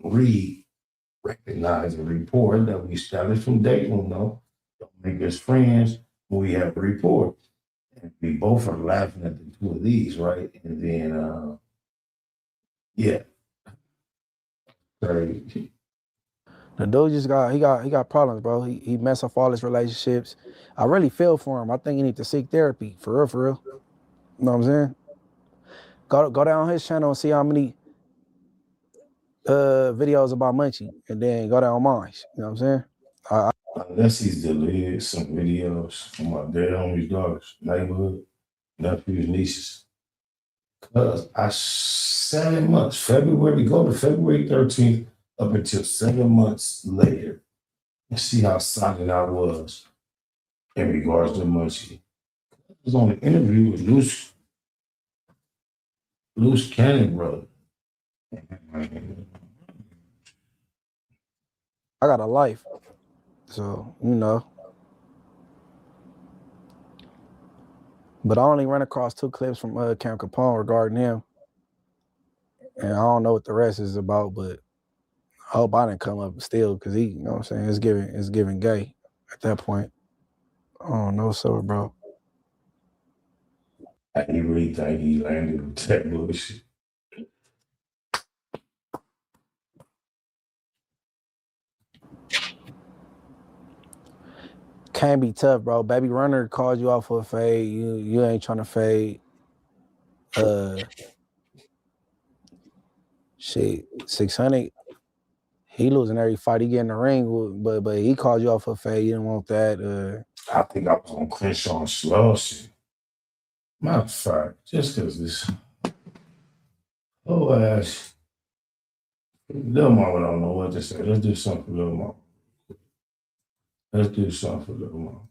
re-recognize a rapport that we established from day one, though. Don't make us friends when we have a rapport. And we both are laughing at the two of these, right? And then, yeah. Sorry. The dude just got problems, bro. He messed up all his relationships. I really feel for him. I think he need to seek therapy, for real, for real. You know what I'm saying? Go down his channel and see how many videos about Munchie, and then go down mine. You know what I'm saying? Unless he's deleted some videos from my dead homies' daughters, neighborhood, nephews, nieces. Because 7 months, February 13th, up until 7 months later, and see how silent I was in regards to Munchie. I was on an interview with Loose Cannon brother. I got a life, so you know. But I only ran across 2 clips from Cam Capone regarding him, and I don't know what the rest is about. But I hope I didn't come up still, because he, you know what I'm saying, it's giving gay at that point. I don't know, so bro. You really think he landed with that bullshit? Can be tough, bro. Baby Runner called you off for a fade. You ain't trying to fade. Shit, 600. He losing every fight he get in the ring, but he called you off for a fade. You didn't want that. I think I was on Crenshaw and slow shit. Matter of fact, just because this whole ass Lil Mama don't know what to say. Let's do something for Lil Mama. Let's do something for Lil Mama.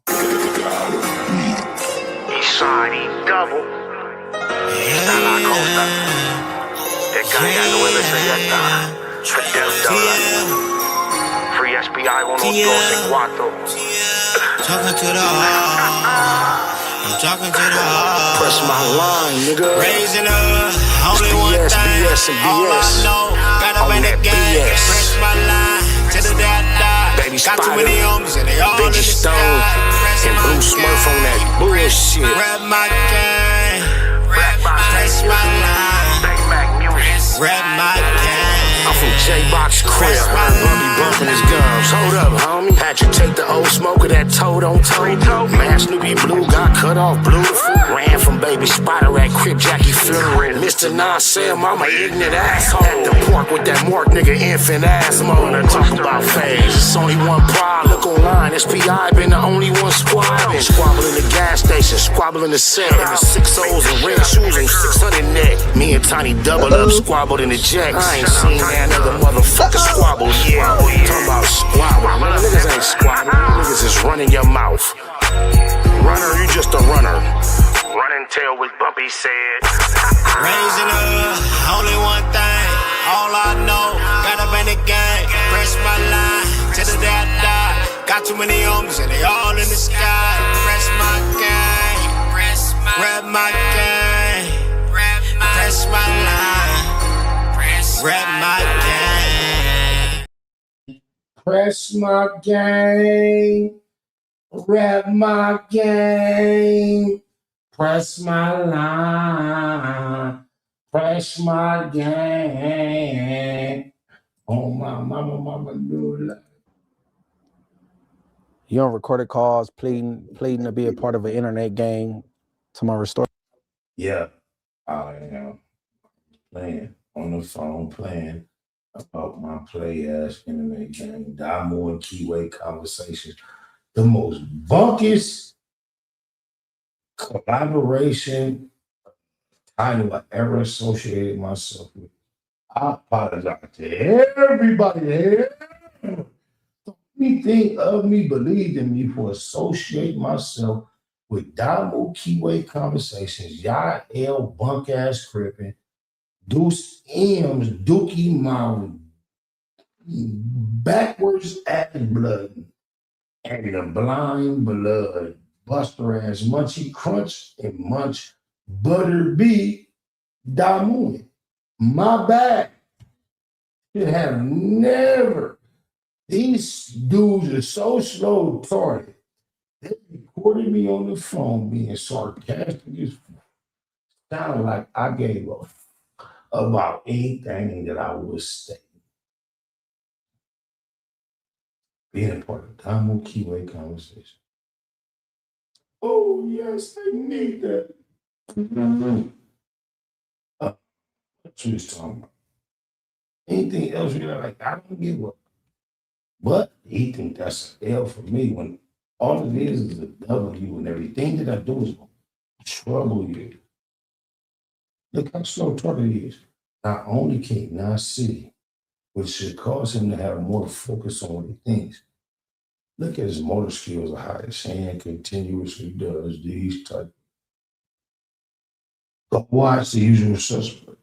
Shiny double. Está la cosa. Descarga 960. Free SPI 124. Talking to the heart. I'm talking to the heart. Press my line, nigga. Raising up, only one BS, thing. BS, and All I BS. know, gotta On win the that game. BS. Press my line to the die. Baby Got too Spider, many homies and they all in the Benji sky. Stone, Press and my Blue Smurf on that bullshit. Rap my game. Press my line. Bang back music. Rap my game. I'm from J-Box Crib. I'll be bumping his gums. Hold up, homie. Had you take the old smoker that toed on toe. Man, Snoopy Blue got cut off beautiful. Ran from Baby Spider at Crip Jackie funeral. Mr. Non-Sam, I'm an ignorant asshole. At the park with that Mark nigga infant asthma. Wanna talk about phase. It's only one problem. Look online, SPI been the only one squabbling. Squabble in the gas station, squabble in the set. In the 6 O's and red shoes and 600 neck. Me and Tiny double up, squabbled in the jacks. I ain't seen that nigga motherfucker squabble yet. Talking about squabble. Man, niggas ain't squabbling. Niggas is running your mouth. Runner, you just a runner. Running tail with Bumpy said. Raising up, only one thing. All I know, got up in the game. Press my line, till the day I die. Got too many homies and they all in the sky. Press my game, rap my game. Press my line, rap my game. Press my game, rap my game. Press my line, press my game. Oh, my mama, do that. You on recorded calls pleading to be a part of an internet gang to my restore. Yeah, I am playing on the phone, playing about my play-ass internet game, Damo and Keyway conversations. The most bunkiest collaboration title I ever associated myself with. I apologize to everybody there. Anything of me, believed in me for associating myself with Damo Keyway conversations, Yael bunk ass crippin', Deuce M's Dookie Mouth, backwards ass blood, and the blind blood, Buster ass Munchie Crunch and Munch Butter B Damoon. My bad. Should have never. These dudes are so slow retarded. They recorded me on the phone being sarcastic as sounded like I gave a about anything that I was saying. Being a part of Damo Keyway conversation. Oh, yes, I need that. What you was talking about? Anything else you're like, I don't give up. But he think that's an L for me when all it is a W and everything that I do is trouble you. Look how slow Tucker is. Not only can he not see, which should cause him to have more focus on what he thinks. Look at his motor skills are high. His hand continuously does these type. But watch the usual suspect.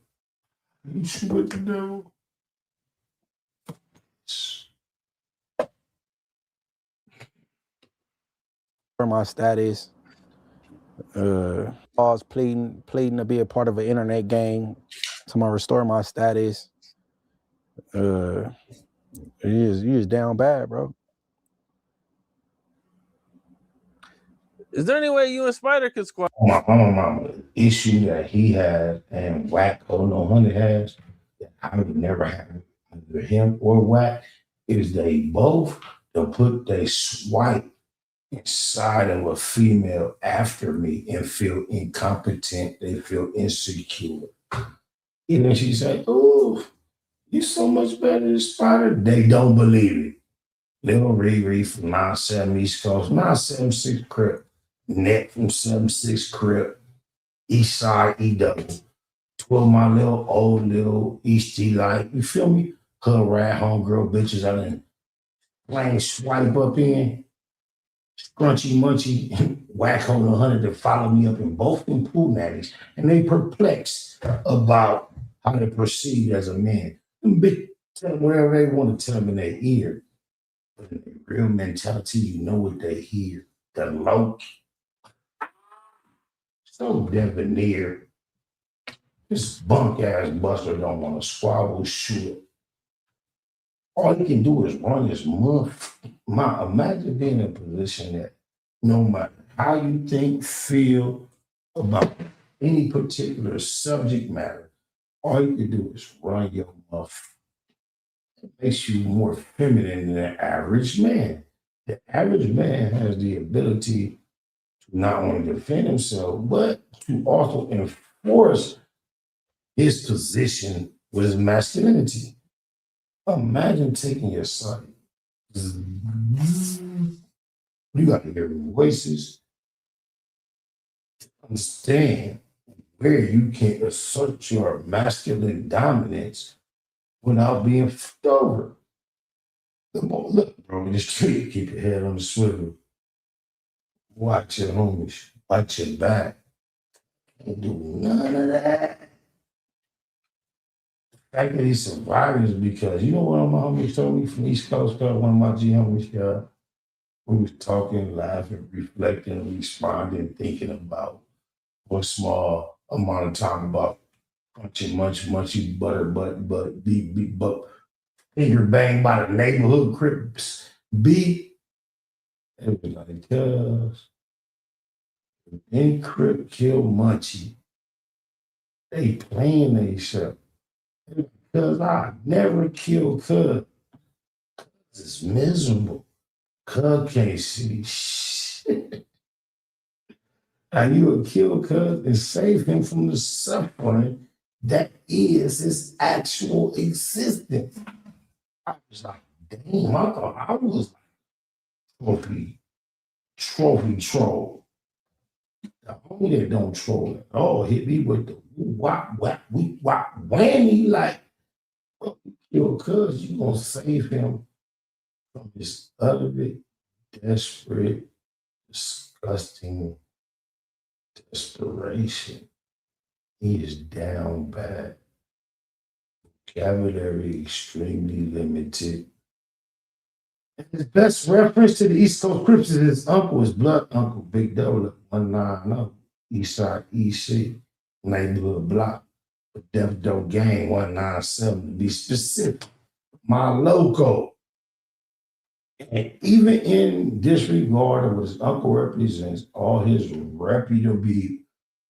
You see what the devil? For my status, calls pleading to be a part of an internet gang to my restore my status. You just down bad, bro. Is there any way you and Spider could squad? My mama issue that he had and Whack 00100 has that I would never have either him or Whack is they both to put they swipe inside of a female after me and feel incompetent. They feel insecure. And then she say, "Oh, you so much better than Spider." They don't believe it. Little Riri from 97 East Coast, 976 Crip, Net from 76 Crip, East Side EW. 12 my little East G life. You feel me? Her rat homegirl bitches I done plain swipe up in. Scrunchy Munchie, Whack on 100 to follow me up in both them pool natties, and they perplexed about how they're perceived as a man. Them bitch tell them whatever they want to tell them in their ear. But in the real mentality, you know what they hear. The Loc. So debonair. This bunk ass Buster don't want to squabble shit. All he can do is run his mouth. Imagine being in a position that no matter how you think, feel about any particular subject matter, all you can do is run your mouth. It makes you more feminine than the average man. The average man has the ability to not only defend himself, but to also enforce his position with his masculinity. Imagine taking your sight You got to hear the voices, understand where you can assert your masculine dominance without being fucked over. Look, bro, in the street, keep your head on the swivel. Watch your homies, watch your back. Can't do none of that. The fact that he's surviving is because, you know what my homies told me from East Coast, one of my G homies, we was talking, laughing, reflecting, responding, thinking about for a small amount of time about munchy, butter, beep, but finger bang by the neighborhood crips, beat. It was like, cuz, if any crip kill Munchie, they playing they shit. Cuz I never kill cuz. It's miserable. Cuz can't see shit. And you would kill cuz and save him from the suffering that is his actual existence. I was like, damn, I thought I was like trophy troll. The homie that don't troll at all hit me with the whammy like, well, kill cuz you gonna save him from his utterly desperate, disgusting desperation. He is down bad. Vocabulary extremely limited. And his best reference to the East Coast Crips is his uncle, his blood uncle, Big Double, 190, Eastside EC, neighborhood block, Death Doe Gang, 197 to be specific. My loco. And even in disregard of what his uncle represents, all his reputability,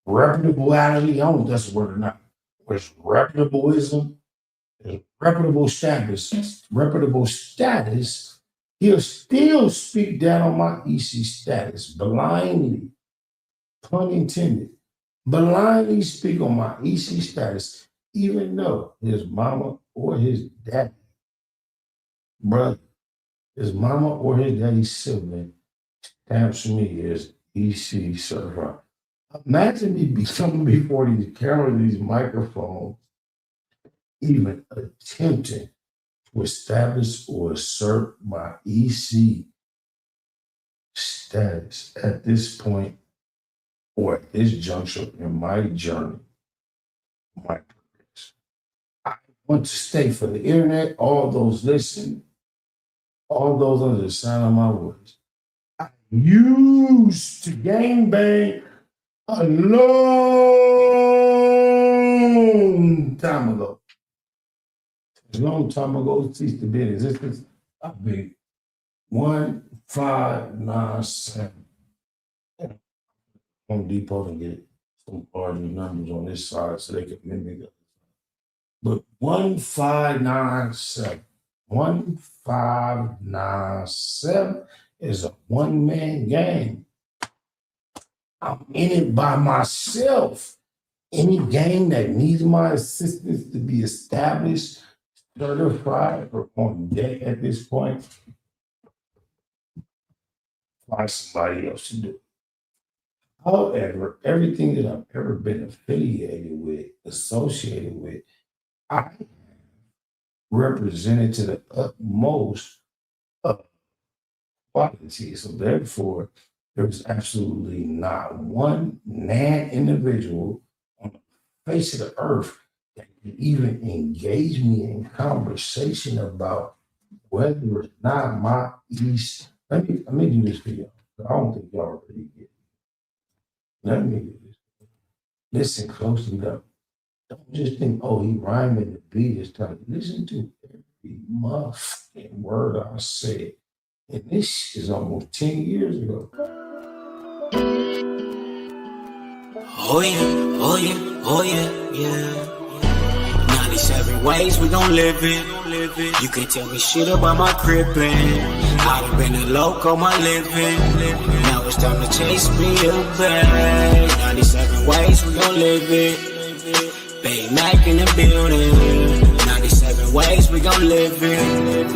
I don't know if that's a word or not, his reputableism, his reputable status, he'll still speak down on my EC status blindly, pun intended, blindly speak on my EC status, even though his mama or his daddy, brother, his mama or his daddy's sibling stamps me as EC certified. Imagine me becoming before these cameras, these microphones, even attempting to establish or assert my EC status at this point or at this juncture in my journey, my purpose. I want to stay for the internet, all those listening, all those under the sound of my voice. I used to gangbang a long time ago. A long time ago, it ceased to be in existence. I've been 1597. Home Depot and get some ordinary numbers on this side so they can mimic it. But 1597. 1597 is a one-man gang. I'm in it by myself. Any gang that needs my assistance to be established, certified, or on deck at this point, find somebody else to do it. However, everything that I've ever been affiliated with, associated with, I represented to the utmost quality. So therefore, there was absolutely not one individual on the face of the earth that could even engage me in conversation about whether or not my East. Let me do this for y'all. I don't think y'all already get it. Let me do this. Listen closely up. Don't just think, oh, he rhyming the beat is tight. Listen to every motherfucking word I said. And this is almost 10 years ago. Oh yeah, yeah. 97 ways we gon' live it. You can't tell me shit about my crippin'. I done been a loco my living. Now it's time to chase me away. 97 ways we gon' live it. Bay Mac in the building. 97 ways we gon' live it.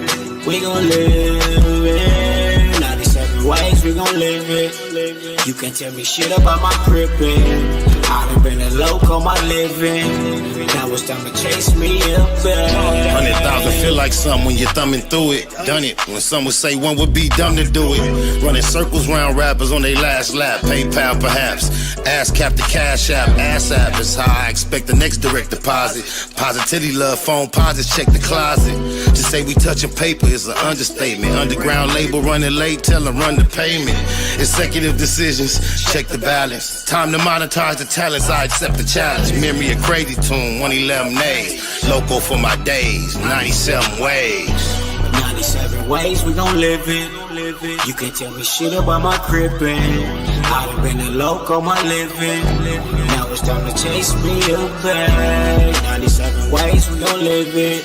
We gon' live it. 97 97 ways we gon' live it. You can tell me shit about my crippin'. I done been a loco my living. Now it's time to chase me up back. 100,000 feel like something when you're thumbing through it. Done it when some would say one would be dumb to do it. Running circles round rappers on their last lap. PayPal perhaps. Ass cap the cash app. Ass app is how I expect the next direct deposit. Positivity love phone posits check the closet. To say we touching paper is an understatement. Underground label running late, tell them run the payment. Executive decisions, check the balance. Time to monetize the talents, I accept the challenge. Memory of crazy tune, 111 days. Local for my days, 97 ways. 97 ways we gon' live it. You can tell me shit about my crippin'. I done been a loco my living. Now it's time to chase me up back. 97 ways we gon' live it.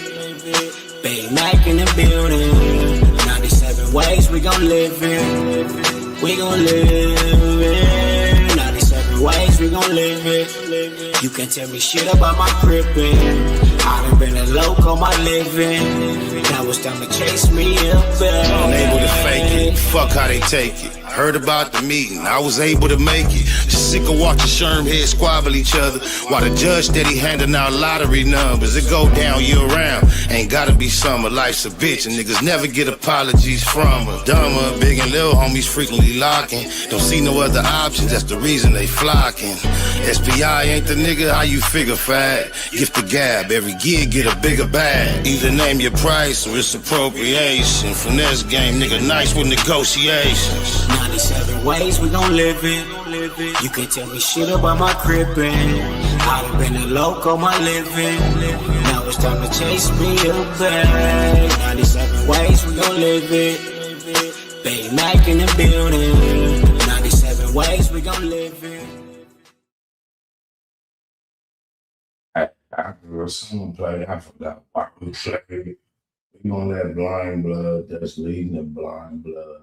Big Mac in the building. 97 ways we gon' live it. We gon' live it. 97 ways we gon' live it. You can tell me shit about my crippin'. I done been a loco my living. Now it's time to chase me up back. Unable to fake it, fuck how they take it. Heard about the meeting, I was able to make it. Just sick of watching Sherm heads squabble each other while the judge steady handing out lottery numbers. It go down year round, ain't gotta be summer. Life's a bitch and niggas never get apologies from her. Dumber, big and little homies frequently locking. Don't see no other options, that's the reason they flocking. SPI ain't the nigga, how you figure fat? Gift the gab, every gig get a bigger bag. Either name your price or it's appropriation. Finesse game, nigga nice with negotiations. 97 ways we gon' live it. You can tell me shit about my crippin'. I done been a loco my living. Now it's time to chase me up back. 97 ways we gon' live it. Big Mac in the building. 97 ways we gon' live it. After someone played, I forgot what we played. We gonna let Blind Blood that's leading the Blind Blood.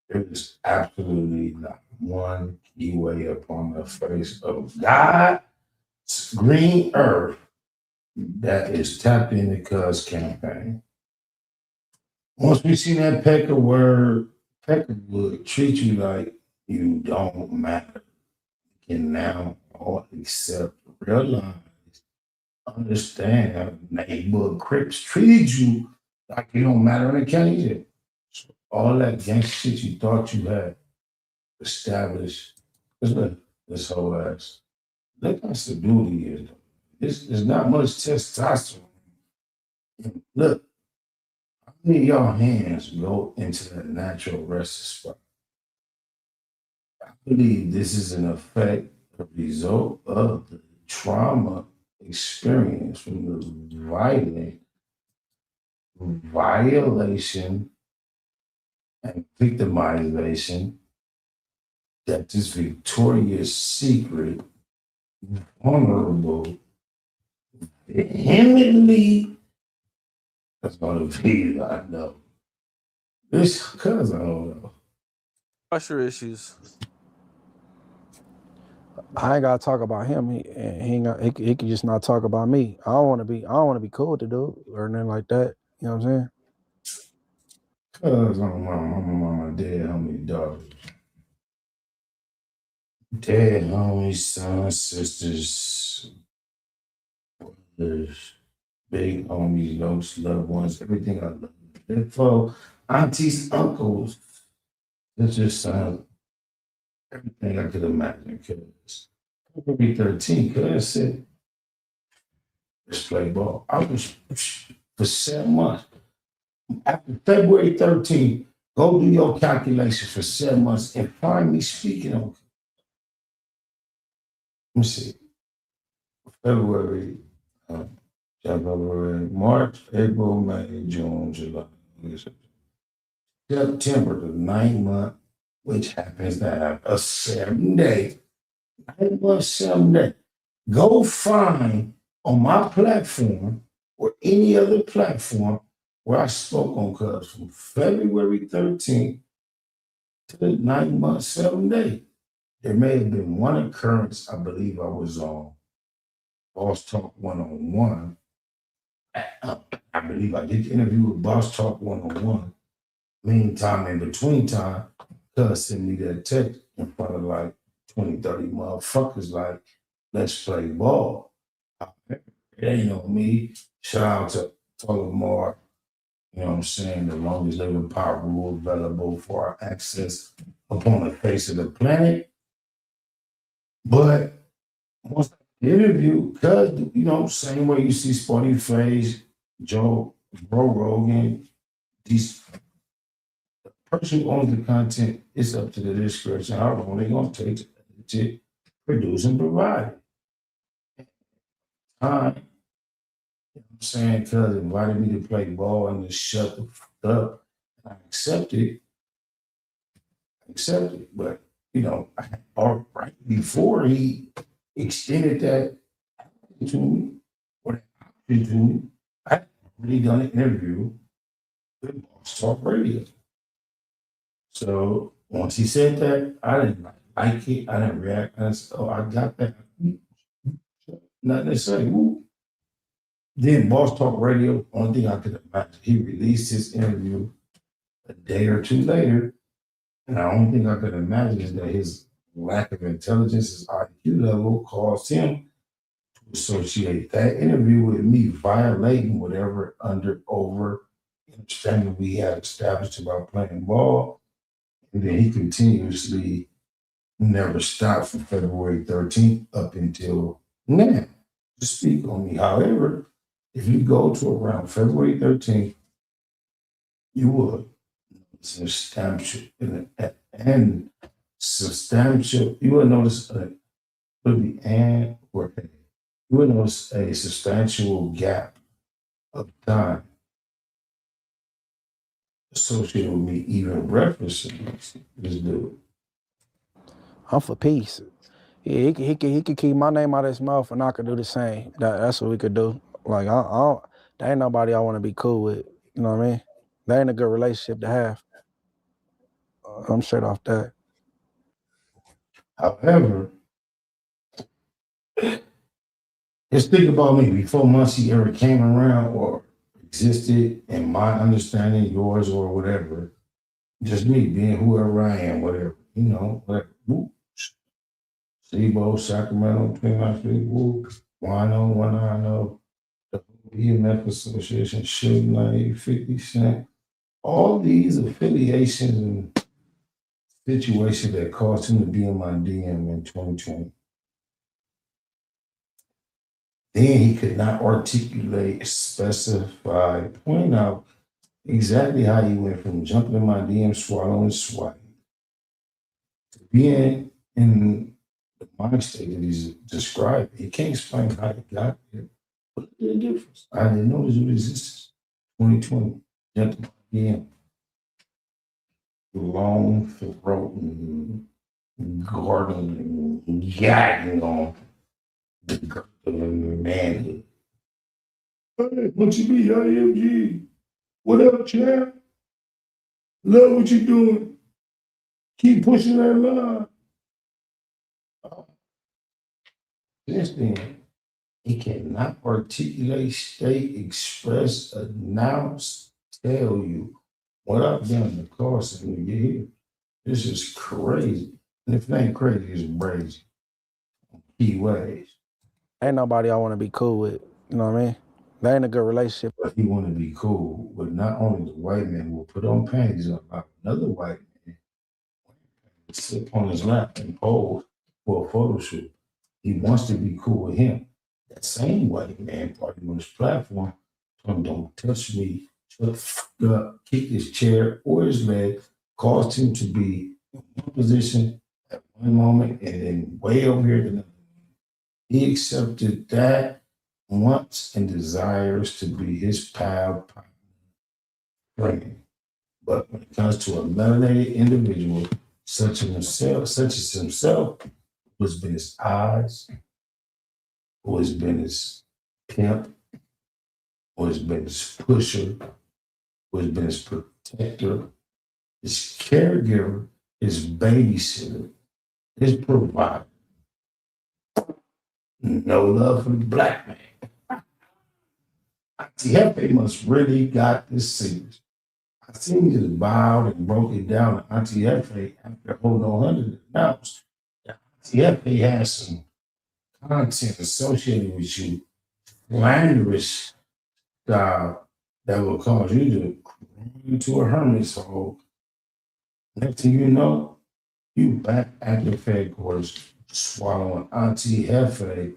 There is absolutely not one keyway upon the face of God's green earth that is tapped into Cuz campaign. Once we see that Pecker word, Pecker would treat you like you don't matter. You can now all accept, realize, understand neighborhood Crips treated you like you don't matter in the county yet. So all that gangster shit you thought you had established. Because look, this whole ass. Look how stability is. There's not much testosterone. And look, how many of y'all hands go into that natural resting spot? I believe this is an effect, a result of the trauma experience from the violent violation and victimization that this Victoria's Secret, vulnerable, vehemently, that's all the people I know. This cuz I don't know. What's your issues? I ain't gotta talk about him. He can just not talk about me. I don't want to be cool with the dude or nothing like that. You know what I'm saying? Cuz I'm my mama, dead homie, daughters. Dead homies, sons, sisters, brothers, big homies, those loved ones, everything I love. Therefore, aunties, uncles, sisters, sons, everything I could imagine. Cuz February 13th, cuz said, let's play ball. I was for 7 months. After February 13th, go do your calculation for 7 months and find me speaking on. Let me see. February, February, March, April, May, June, July, September, the 9th month, which happens to have a 7-day. 9 months, 7 day. Go find on my platform or any other platform where I spoke on Cuz from February 13th to the 9 months, 7 day. There may have been one occurrence, I believe I was on Boss Talk 101. I believe I did the interview with Boss Talk 101 Meantime, in between time, cuz sent me that text in front of like 20, 30 motherfuckers like, let's play ball. It ain't on me. Shout out to Tullamore. You know what I'm saying? The longest living power rule available for our access upon the face of the planet. But once I interview, cuz, you know, same way you see Sporty Face, Joe Rogan, these person who owns the content, it's up to the discretion. How long they gonna take to produce and provide it. Time, you know what I'm saying? Cuz invited me to play ball and just shut the fuck up. I accept it. But you know, or right before he extended that to me, or that option to me, I had already done an interview with Boss Talk Radio. So once he said that, I didn't like it. I didn't react. I said, "Oh, I got that." Nothing to say. Woo. Then Boss Talk Radio. Only thing I could imagine, he released his interview a day or two later. And the only thing I could imagine is that his lack of intelligence, his IQ level, caused him to associate that interview with me violating whatever understanding we had established about playing ball. And then he continuously never stopped from February 13th up until now to speak on me. However, if you go to around February 13th, you would substantial and substantial. You will notice would be and or a. You will notice a substantial gap of time associated with me even referencing this dude. I'm for peace. Yeah, he could keep my name out of his mouth, and I could do the same. That's what we could do. Like I don't, there ain't nobody I want to be cool with. You know what I mean? That ain't a good relationship to have. I'm straight off that. However, just think about me before Munchie ever came around or existed in my understanding, yours or whatever. Just me being whoever I am, whatever, you know, whatever. Sebo, Sacramento, 29th Street, woo, Wino, 190, the EMF Association, Suge Knight, 50 Cent. All these affiliations and situations that caused him to be in my DM in 2020. Then he could not articulate, specify, point out exactly how he went from jumping in my DM, swallowing swag, to being in the mind state that he's described. He can't explain how he got there. But look at the difference. I didn't know this would exist. 2020, jumped in my DM. Long throat and gargling and gagging on the girth of manhood. Hey, Munchie B, IMG. What up, champ? Love what you doing. Keep pushing that line. Since then, he cannot articulate, state, express, announce, tell you what I've done in the course of when you get here. This is crazy. And if it ain't crazy, it's crazy. Key ways. Ain't nobody I want to be cool with. You know what I mean? That ain't a good relationship. But he want to be cool with not only the white man who will put on panties about another white man sit on his lap and pose for a photo shoot. He wants to be cool with him. That same white man party on his platform told him, don't touch me, shut the fuck up, kick his chair or his leg, caused him to be in one position at one moment and then way over here at another. He accepted that wants and desires to be his pal, friend. But when it comes to a melanated individual such as himself, who has been his eyes, who has been his pimp, who has been his pusher, who has been his protector, his caregiver, his babysitter, his provider. No love for the black man. See, Hefe must really got this serious. I seen you just bowed and broke it down to Auntie F.A. after holding on 100 announced that Auntie F.A. has some content associated with you, slanderous style that will cause you to run into a hermit's hole. Next thing you know, you back at the Fed course swallowing Auntie F.A.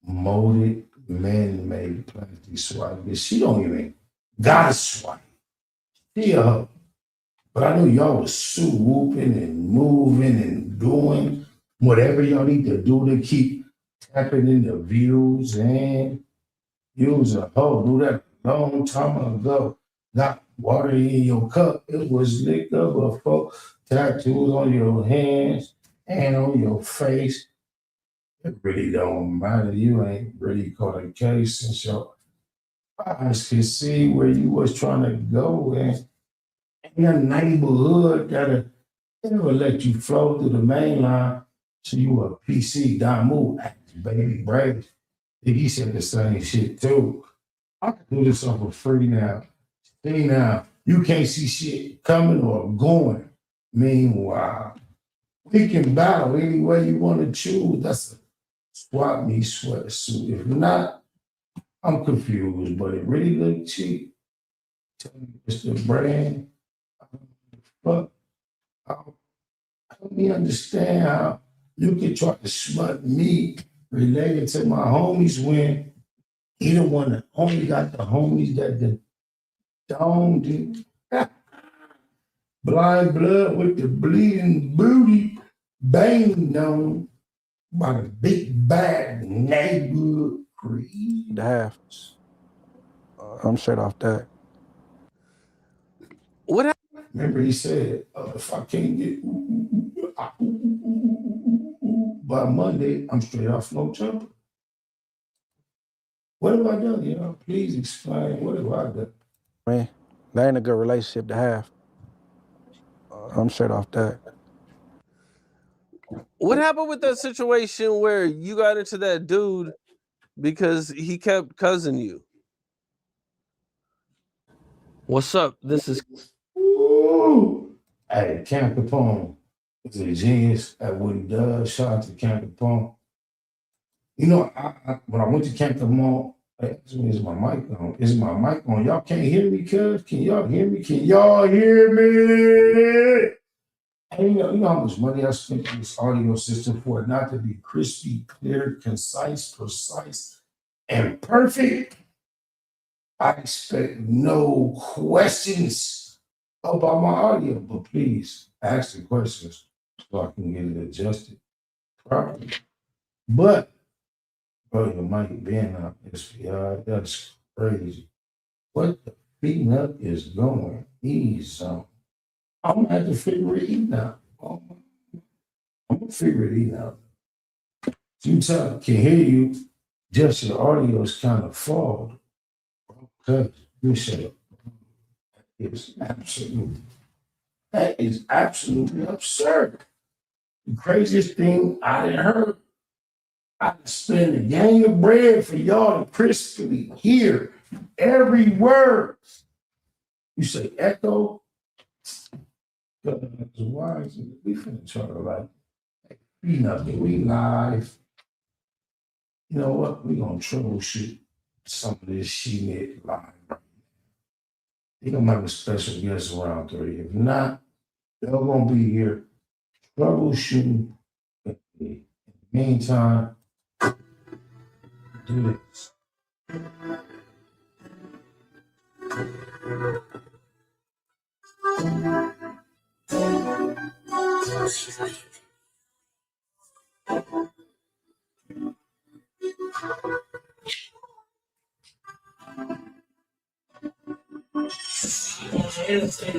molded man-made plastic swag. She don't even got a swag. She a hoe. But I know y'all was whooping and moving and doing whatever y'all need to do to keep tapping in the views. And you was a hoe. Do that a long time ago. Got water in your cup. It was liquor before. Tattoos on your hands and on your face. It really don't matter. You ain't really caught a case since your eyes could see where you was trying to go. And in a neighborhood that'll never let you flow through the main line. So you a PC, Don Move, baby brave. He said the same shit too. I can do this off for free now. See now, you can't see shit coming or going. Meanwhile, we can battle any way you want to choose. That's a swap me sweatsuit. If not, I'm confused, but it really look cheap. Tell me it's the brand. But help me understand how you can try to smut me related to my homies when he the one that only got the homies that the don't do. Blind blood with the bleeding booty, banged on by the big bad neighborhood creed. The half. I'm straight off that. What happened? Remember he said, if I can't get by Monday, I'm straight off no jumper. What have I done? You know, please explain. What have I done? Man, that ain't a good relationship to have. I'm straight off that. What happened with that situation where you got into that dude because he kept cussing you? What's up? This is Ooh. Hey, Cam Capone is a genius at what he does. Shout out to Cam Capone. You know, when I went to Cam Capone, they asked me, is my mic on? Is my mic on? Y'all can't hear me, cuz? Can y'all hear me? Can y'all hear me? And you know how much money I spent on this audio system for it not to be crispy, clear, concise, precise, and perfect? I expect no questions about my audio, but please ask the questions so I can get it adjusted properly. But, bro, your mic being up, that's crazy. What the peanut is going easy on? I'm gonna have to figure it out. I'm gonna figure it out. You can hear you, just your audio is kind of fogged. Okay, you shut up. That is absolutely absurd. The craziest thing I done heard. I could spend a gang of bread for y'all to crisply hear every word. You say echo. Why is it? We finna try to like be nothing. We live. You know what? We gonna troubleshoot some of this shit live. They gonna have a special guest around 30. If not, they're gonna be here troubleshooting. In the meantime, do this.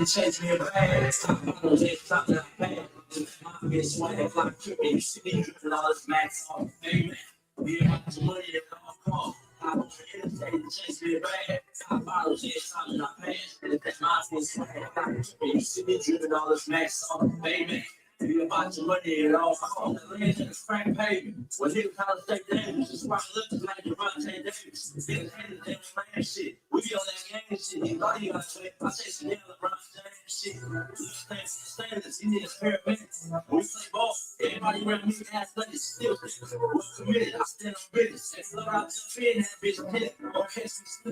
Chase me a bag, stop models, they stop that bag. My bitch swag like tripping, you see me dripping all this max off, baby. We ain't got some money at all. I'm on the interstate, chase me a bag, stop models, they stop that bag. And if that my bitch swag like tripping, you see me dripping all this max off, baby. Be about your money at all costs. The land in the crack pavement. When niggas try to stay dangerous, just watch looking like Devontae Davis. Niggas hated that man shit. We be on that game shit. He thought he got away. I say some damn LeBron James shit. Standards, he need a pair of minutes. When we play ball, everybody around me athletic. Still committed. I stand on business. And slow out to the that bitch hit. Don't catch me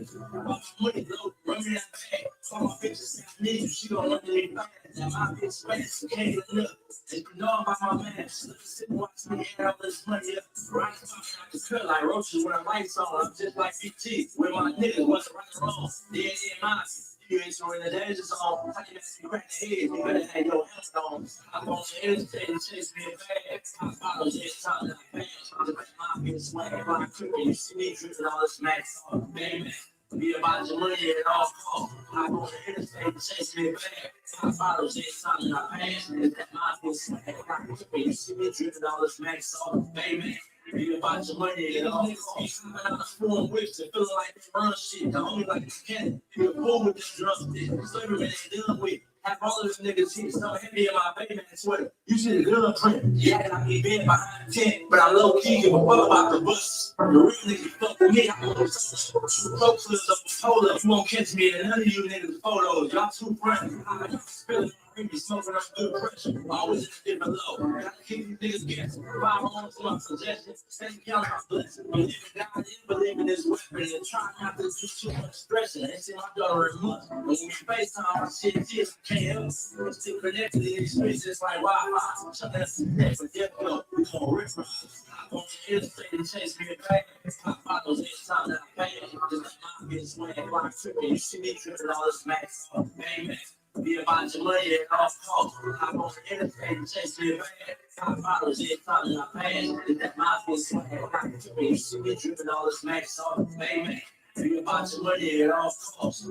slipping. All my money low. Run me that bag. All my bitches got me. She gon' run me back. Now my bitch fast. Can't get enough. And you know about my man. Sit and watch me air all this money up. Right I can feel like roaches when I'm lights on. I'm just like BT. With my niggas, what's right and wrong? Yeah, mine. You ain't showing the danger zone. How you got to crack the head? You better have your hands on. I'm on the interstate and chase me a bag. I follow this time that I pass. I'm just like my bitch swag. I'm tripping. You see me dripping all this max on. Baby. Be about your money at all costs. I go on the interstate and chase me a bag. I follow this time that I pass. It's that my bitch swag. I'm tripping. You see me dripping all this max on. Baby. Be about your money and all costs. Coming out of foreign whips and feeling like they run shit. The only like you can. Be a fool with this drumstick. Slavery ain't done with. Have all of them niggas hit so heavy in my baby man sweater. You see the gun print. Yeah, I be been behind the tent, but I low key give a fuck about the bus. The real niggas fuck with me. I'm on some folks live up a hold up. You won't catch me in none of you niggas' photos. Y'all too friendly. I'm spilling. Be smoking up good pressure, always in a different low. Gotta keep these niggas guessing. 5 homes to my suggestion. Stay counting my blessing. Believe in God and believe in this weapon. And try not to do too much stressing. Ain't seen my daughter in months. When we FaceTime, my shit just can't help. We're still connected in these streets, just like Wi-Fi. Shut that neck for death go. We gon' rip her. I'm on the interstate and chase me a bag. I follow this time that I pay. Just like my bitch swag while I'm tripping. You see me tripping all this max up. Amen. Be about your money at all costs. I'm on the interstate and chase me a bag. I follow this time that I pass. Is that my bitch swag while I'm tripping. You see me tripping all this max up. Amen. Be about your money at all costs.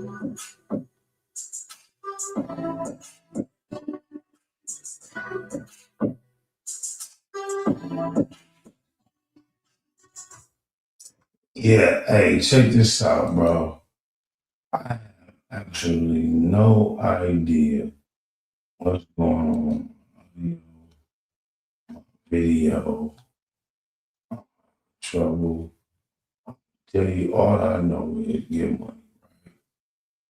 Yeah, hey, check this out, bro. I have absolutely no idea what's going on. Video, trouble. Tell you all I know is get money,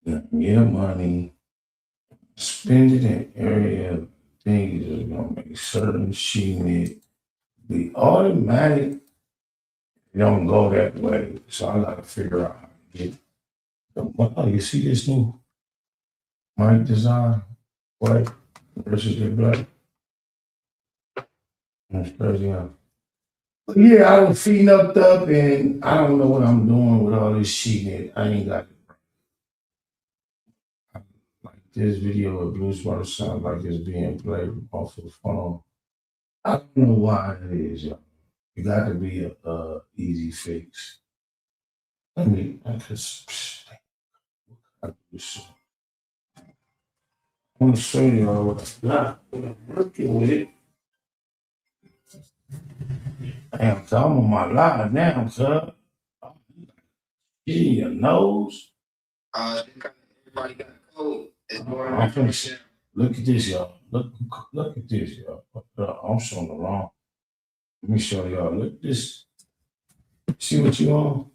right? Get money, spend it in area things that's gonna make certain shit be automatic. It don't go that way. So I gotta figure out how to get the money. Oh, you see this new mic design? White versus the black. That's crazy, huh? But yeah, I don't feeding up and I don't know what I'm doing with all this shit. I ain't got like this video of Blue Smarter sound like it's being played off of the phone. I don't know why it is, y'all. It got to be a easy fix. I want to show y'all what I got. I'm working with it. Damn, I'm on my live now, sir. Your nose. Everybody got a code. I'm finna look at this, y'all. Look at this, y'all. I'm showing the wrong. Let me show y'all. Look at this. See what you on?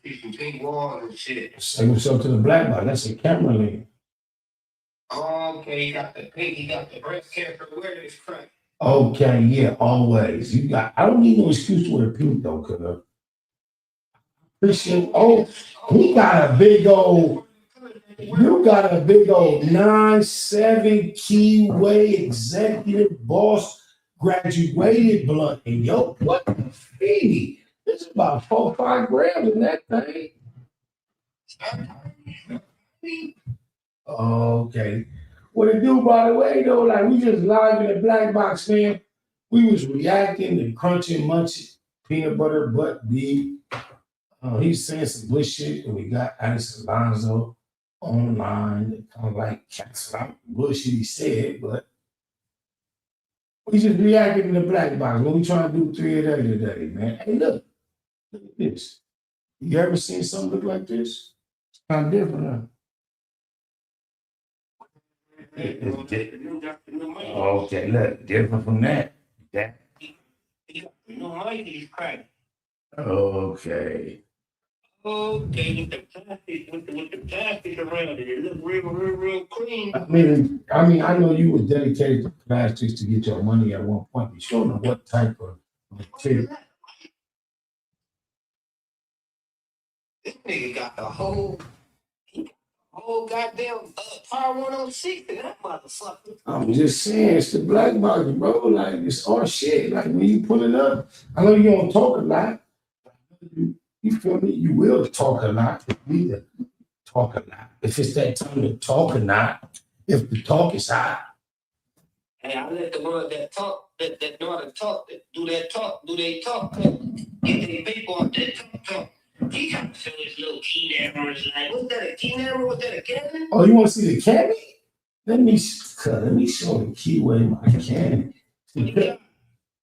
Pink wall and shit. Say what's up to the black box. That's a camera lens. Oh, okay, you got the pink, you got the breast cancer awareness crack. Okay, yeah, always. You got. I don't need no excuse to wear pink though, cause appreciate. Oh, he got a big old. You got a big old 9-7 keyway executive boss graduated blunt in yo. What the fee? It's about 4 or 5 grams in that thing. Okay. What it do, by the way, though, like we just live in the black box, man. We was reacting to Crunchy Munchie peanut butter butt beef. He's saying some bullshit, and we got Alice Alonso online that kind of like cancel out the bullshit he said, but we just reacting to the black box. When we trying to do 3 a day today, man. Hey, look at this. You ever seen something look like this? It's kind of different, huh? Okay, look, different from that. That. No money, he's cracked. Okay. Okay, with the plastic around it, it look real clean. I know you were dedicated to plastics to get your money at one point. You don't know what type of material. This nigga got the whole goddamn Power 106 in that motherfucker. I'm just saying, it's the black market, bro. Like, it's our shit. Like, when you pull it up, I know you don't talk a lot. You feel me? You will talk a lot. You need to talk a lot. If it's that time to talk or not, if the talk is hot. Hey, I let the ones that talk, that know how to talk, that do they talk, get their paper off that talk. He got to show his little key cameras. Like, what's that, a key camera? Was that a cannon? Oh, you want to see the candy? Let me show the keyway my candy.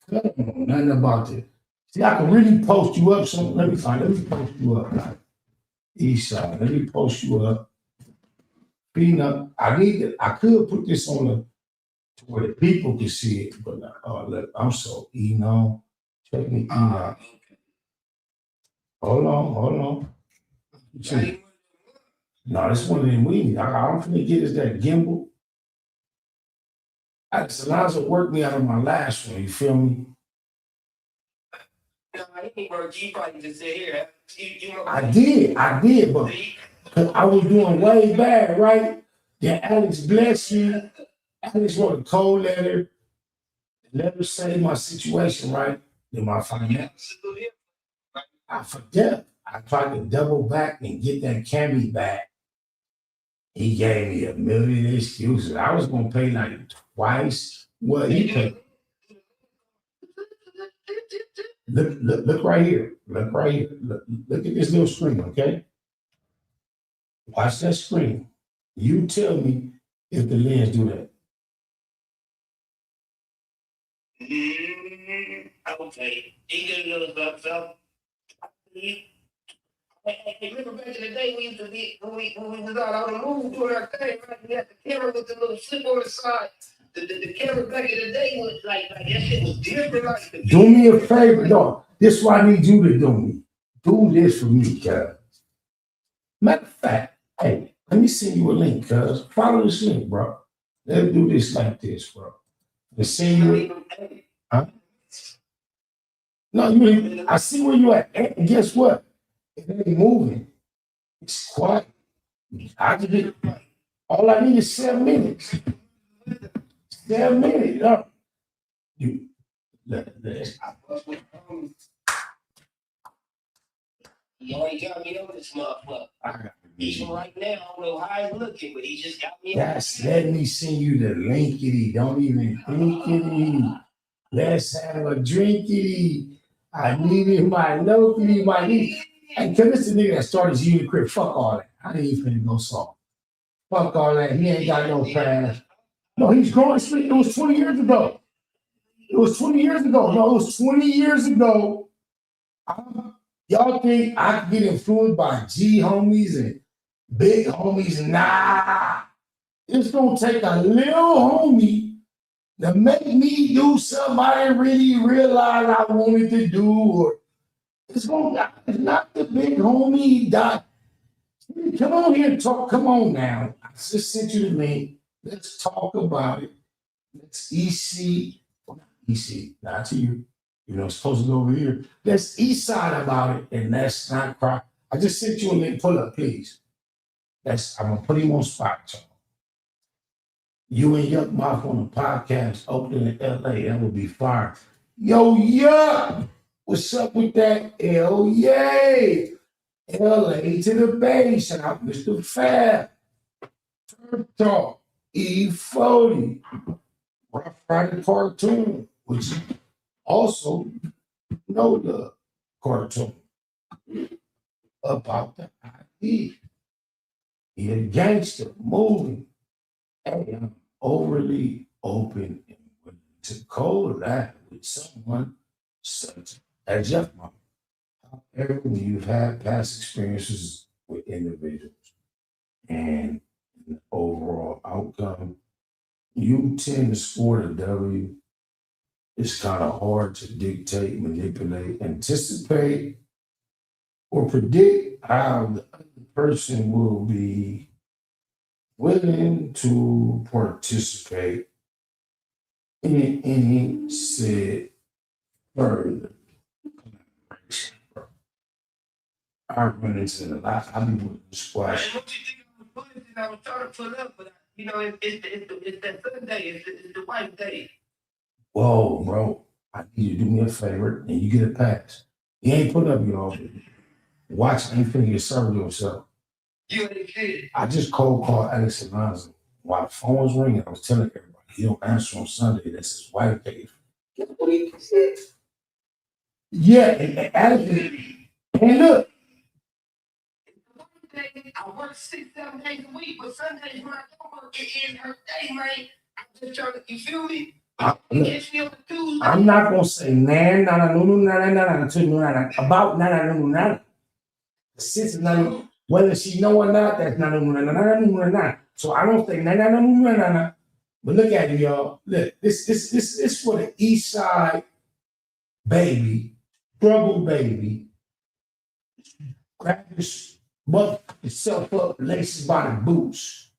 Come on, nothing about it. See, I can really post you up. So let me post you up. Like, east side. Let me post you up. Peanut. I could put this on to where the people can see it, but look, I'm so Check me out. Hold on. No, this one of them we. I'm finna get is that gimbal. Salazar worked me out of my last one. You feel me? No, I ain't work. You probably just sit here. I did, but I was doing way bad, right? Then Alex bless you. Alex wrote a cold letter. The letter saved my situation, right? Then my finance. I forget. I tried to double back and get that Camry back. He gave me a million excuses. I was gonna pay like twice what he paid. Look right here. Look at this little screen, okay? Watch that screen. You tell me if the lens do that. Okay. He get a little bucks up. Remember back in the day we used to be when we was out on the move doing our thing, right? We had the camera with the little flip on the side. The camera back in the day was like that shit was different. Like do me a favor, dog. This is what I need you to do me. Do this for me, cuz. Matter of fact, hey, let me send you a link, cuz. Follow this link, bro. Let's do this like this, bro. Let's send you. Huh? No, I see where you at. And guess what? It ain't moving. It's quiet. I can get all I need is 7 minutes. 7 minutes. You ain't got me on this motherfucker. Even right now, I don't know how he's looking, but he just got me. Let me send you the linkity. Don't even thinkity. Let's have a drinkity. I needed my lokity, my need. Hey, cause this is the nigga that started his unit crib. Fuck all that. I ain't even finna go soft. Fuck all that. He ain't got no past. No, he's growing sleep. It was 20 years ago. No, it was 20 years ago. Y'all think I can get influenced by G homies and big homies? Nah. It's gonna take a little homie to make me do something I didn't really realize I wanted to do, or it's not the big homie that. Come on here and talk. Come on now. I just sent you the link. Let's talk about it. Let's not to you. You know, it's supposed to go over here. Let's east side about it, and let's not cry. I just sent you a link. Pull up, please. I'm gonna put him on spot, y'all. You and Yuck Mouth on the podcast opening in LA. That would be fire. Yo, Yuck! What's up with that? Hell yay! LA to the Bay. Shout out Mr. Fab. Turf Talk. E40. Rough Rider cartoon, which also know the cartoon about the ID. He a gangster moving. Hey, I'm overly open and willing to collab with someone such as Jeff Mom. However, when you've had past experiences with individuals and the overall outcome you tend to score the W. It's kind of hard to dictate, manipulate, anticipate, or predict how the other person will be willing to participate in any said further. I run into a lot. I be with the squash. What you think I was putting? I was trying to pull up, but you know, it's that Sunday. It's the white day. Whoa, bro! I need you to do me a favor, and you get a pass. You ain't put up, y'all. Watch, I ain't finna get served yourself. You ain't shit. I just cold called Alex Alonso while the phone was ringing. I was telling everybody he don't answer on Sunday. That's his wife day. Guess what he said? Yeah, and Alex, and look. I work 6-7 days a week, but Sundays when I don't work, it is her day, man. I'm just trying to, you feel me? Look, I'm not gonna say about since whether she know or not, that's so I don't say but look at it, y'all. Look, this for the East Side baby, struggle baby. Grab his butt himself up, laces by the boots.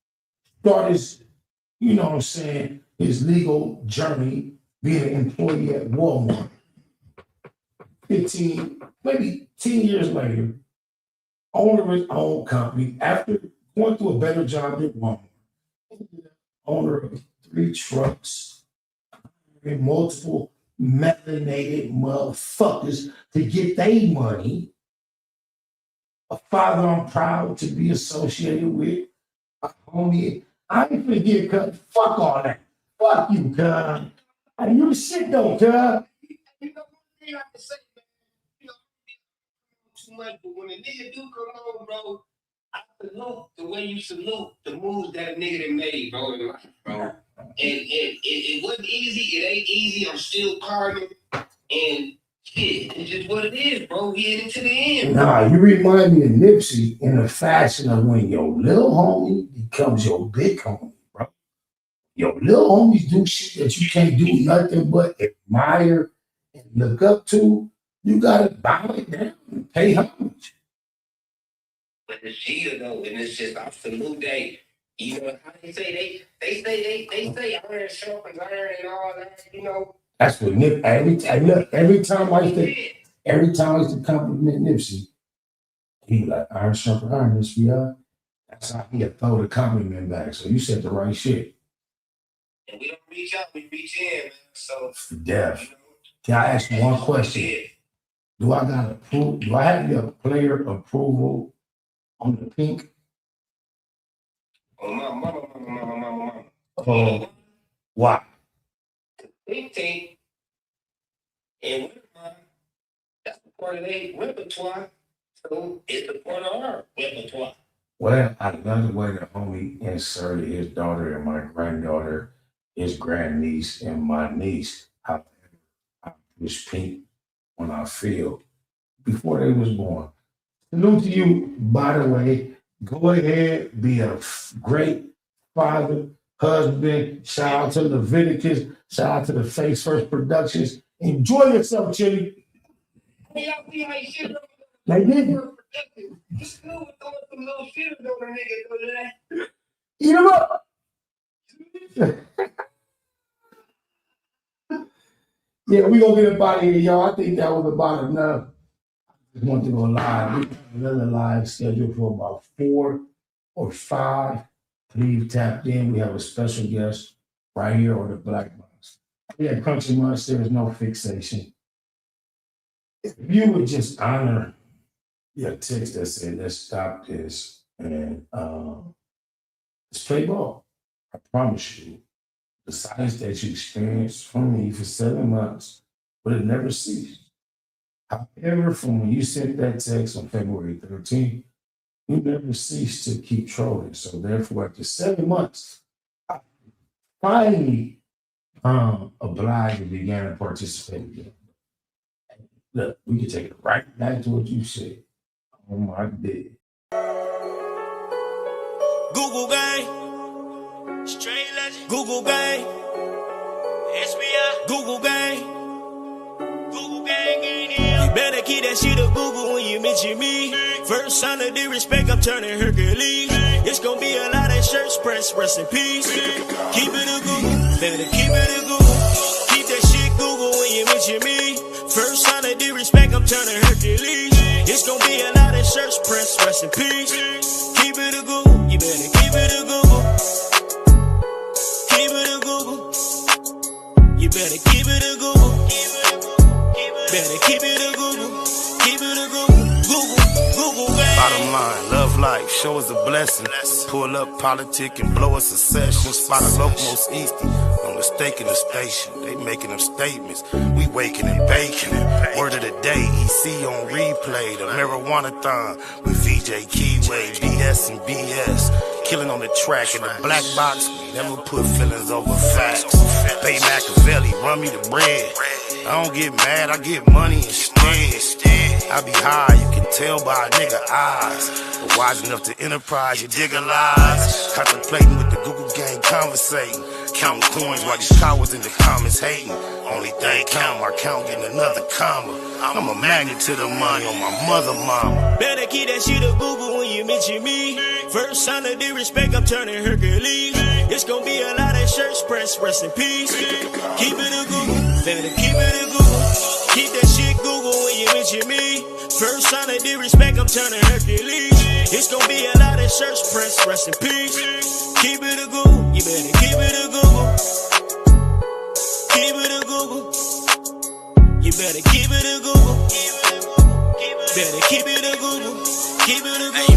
Start his, you know what I'm saying, his legal journey, being an employee at Walmart. 15, maybe 10 years later, owner of his own company, after going through a better job at Walmart, owner of 3 trucks, and multiple melanated motherfuckers to get their money. A father I'm proud to be associated with. A homie, I ain't finna get cut. Fuck all that. Fuck you, cuz. And you the shit though, cuz. You know, one thing I can say, man, you know, too much, but when a nigga do come on, bro, I salute the way you salute the moves that a nigga done made, bro, in life, bro. And it wasn't easy. It ain't easy. I'm still carving. And shit, it's just what it is, bro. We headed to the end. Nah, you remind me of Nipsey in the fashion of when your little homie becomes your big homie, bro. Your little homies do shit that you can't do nothing but admire and look up to. You gotta bow it down and pay homage. But it's cheater though, and it's just absolute day. You know how they say they say iron sharpens iron and all that, you know. That's what Nip. Every time I used to compliment Nipsey, he be like iron sharpens iron. This we are. That's how he had throw the compliment back. So you said the right shit. And we don't reach out, we reach in, man. So For death. Can I ask you one question? Do I got approve? Do I have your player approval on the pink? Oh, mama. Oh, why? Pink team and Wintermine, that's the part of their repertoire. So it's the part of our repertoire. Well, I love the way the homie inserted his daughter and my granddaughter, his grandniece and my niece. However, I push pink on our field before they was born. Salute to you, by the way. Go ahead, be a great father, husband. Shout out to Leviticus. Shout out to the Face First Productions. Enjoy yourself, Chili. Hey, we ain't shit on Like this. Just know we're throwing some little shit on the nigga today. Eat them up. Yeah, we gonna get up out of here, y'all. I think that was about enough. I just want to go live. We have another live scheduled for about 4 or 5. Please tap in. We have a special guest right here on the Black Box. We had Crunchy Munch. There is no fixation. If you would just honor your text that said, let's stop this and let's play ball. I promise you, the silence that you experienced from me for 7 months would have never ceased. However, from when you sent that text on February 13th, you never ceased to keep trolling. So therefore, after 7 months, I finally obliged and began to participate again. Look, we can take it right back to what you said. Oh my God. Google gang. Straight legend. Google gang. SBI. Google gang. Google gang ain't here. You better keep that shit a Google when you mention me. First sign of disrespect, I'm turning Hercules. It's gonna be a lot of shirts pressed, rest in peace. Keep it a Google. Better keep it a Google. Keep that shit Google when you mention me. First sign of disrespect, I'm turning Hercules. It's gonna be a lot of shirts pressed, rest in peace. Keep it a Google. You better keep it a Google. Keep it a Google. You better keep it a Google. Better keep it a Google. Keep it a Google. Google, gang. Bottom line, love life, show us a blessing. Pull up politic and blow us a session. Spider Loc most easty, no mistake in the station. They making them statements, we waking and baking. Word of the day, EC on replay. The marijuana-thon with VJ Keyway, BS and BS. Killing on the track in the black box, we never put feelings over facts. Pay Machiavelli, run me the bread. I don't get mad, I get money instead. I be high, you can tell by a nigga eyes. But wise enough to enterprise, you dig a lies. Contemplating with the Google gang, conversating. Counting coins while these cowards in the comments hating. Only thing count, my count getting another comma. I'm a magnet to the money on my mother mama. Better keep that shit a Google when you mention me. First sign of disrespect, I'm turning Hercules. It's gonna be a lot of shirts pressed, rest in peace. Keep it a Google. Better keep it a Google. Keep that shit Google when you mention me. First sign of disrespect, I'm turning Hercules. It's gonna be a lot of shirts pressed, rest in peace. Keep it a Google. You better keep it a Google. Keep it a Google. You better keep it a Google. Better keep it a Google. Keep it a Google.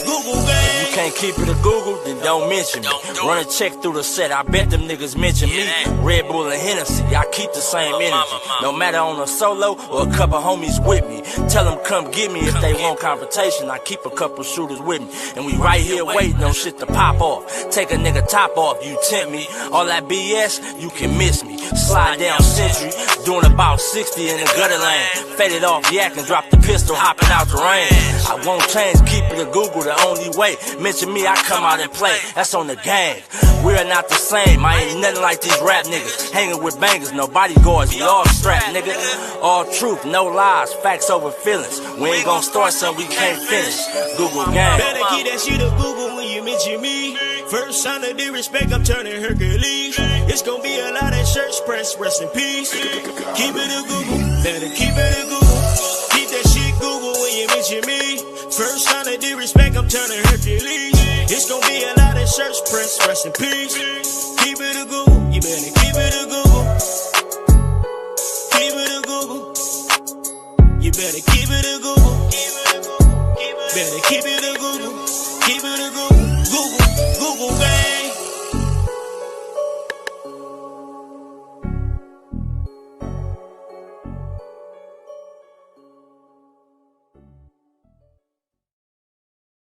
Google, gang. You can't keep it a Google, then don't mention me. Run a check through the set, I bet them niggas mention me. Red Bull and Hennessy, I keep the same energy. No matter on a solo or a couple homies with me. Tell them come get me if they want confrontation. I keep a couple shooters with me. And we right here waiting on shit to pop off. Take a nigga top off, you tempt me. All that BS, you can miss me. Slide down Century, doing about 60 in the gutter lane. Faded off yak and drop the pistol, hopping out the rain. I won't change, keep it a Google the only way. Mention me, I come out and play. That's on the gang. We're not the same. I ain't nothing like these rap niggas. Hanging with bangers, no bodyguards, we all strapped, nigga. All truth, no lies, facts over feelings. We ain't gonna start something we can't finish. Google gang. Better keep that shit a Google when you mention me. First sign of disrespect, I'm turning Hercules. It's gonna be a lot of shirts pressed, rest in peace. Keep it a Google. Better keep it a Google. Keep that shit Google when you mention me. First sign of disrespect, I'm turning Hercules. It's gonna be a lot of shirts pressed, rest in peace. Keep it a Google. You better keep it a Google. Keep it a Google. You better keep it a Google. Better keep it a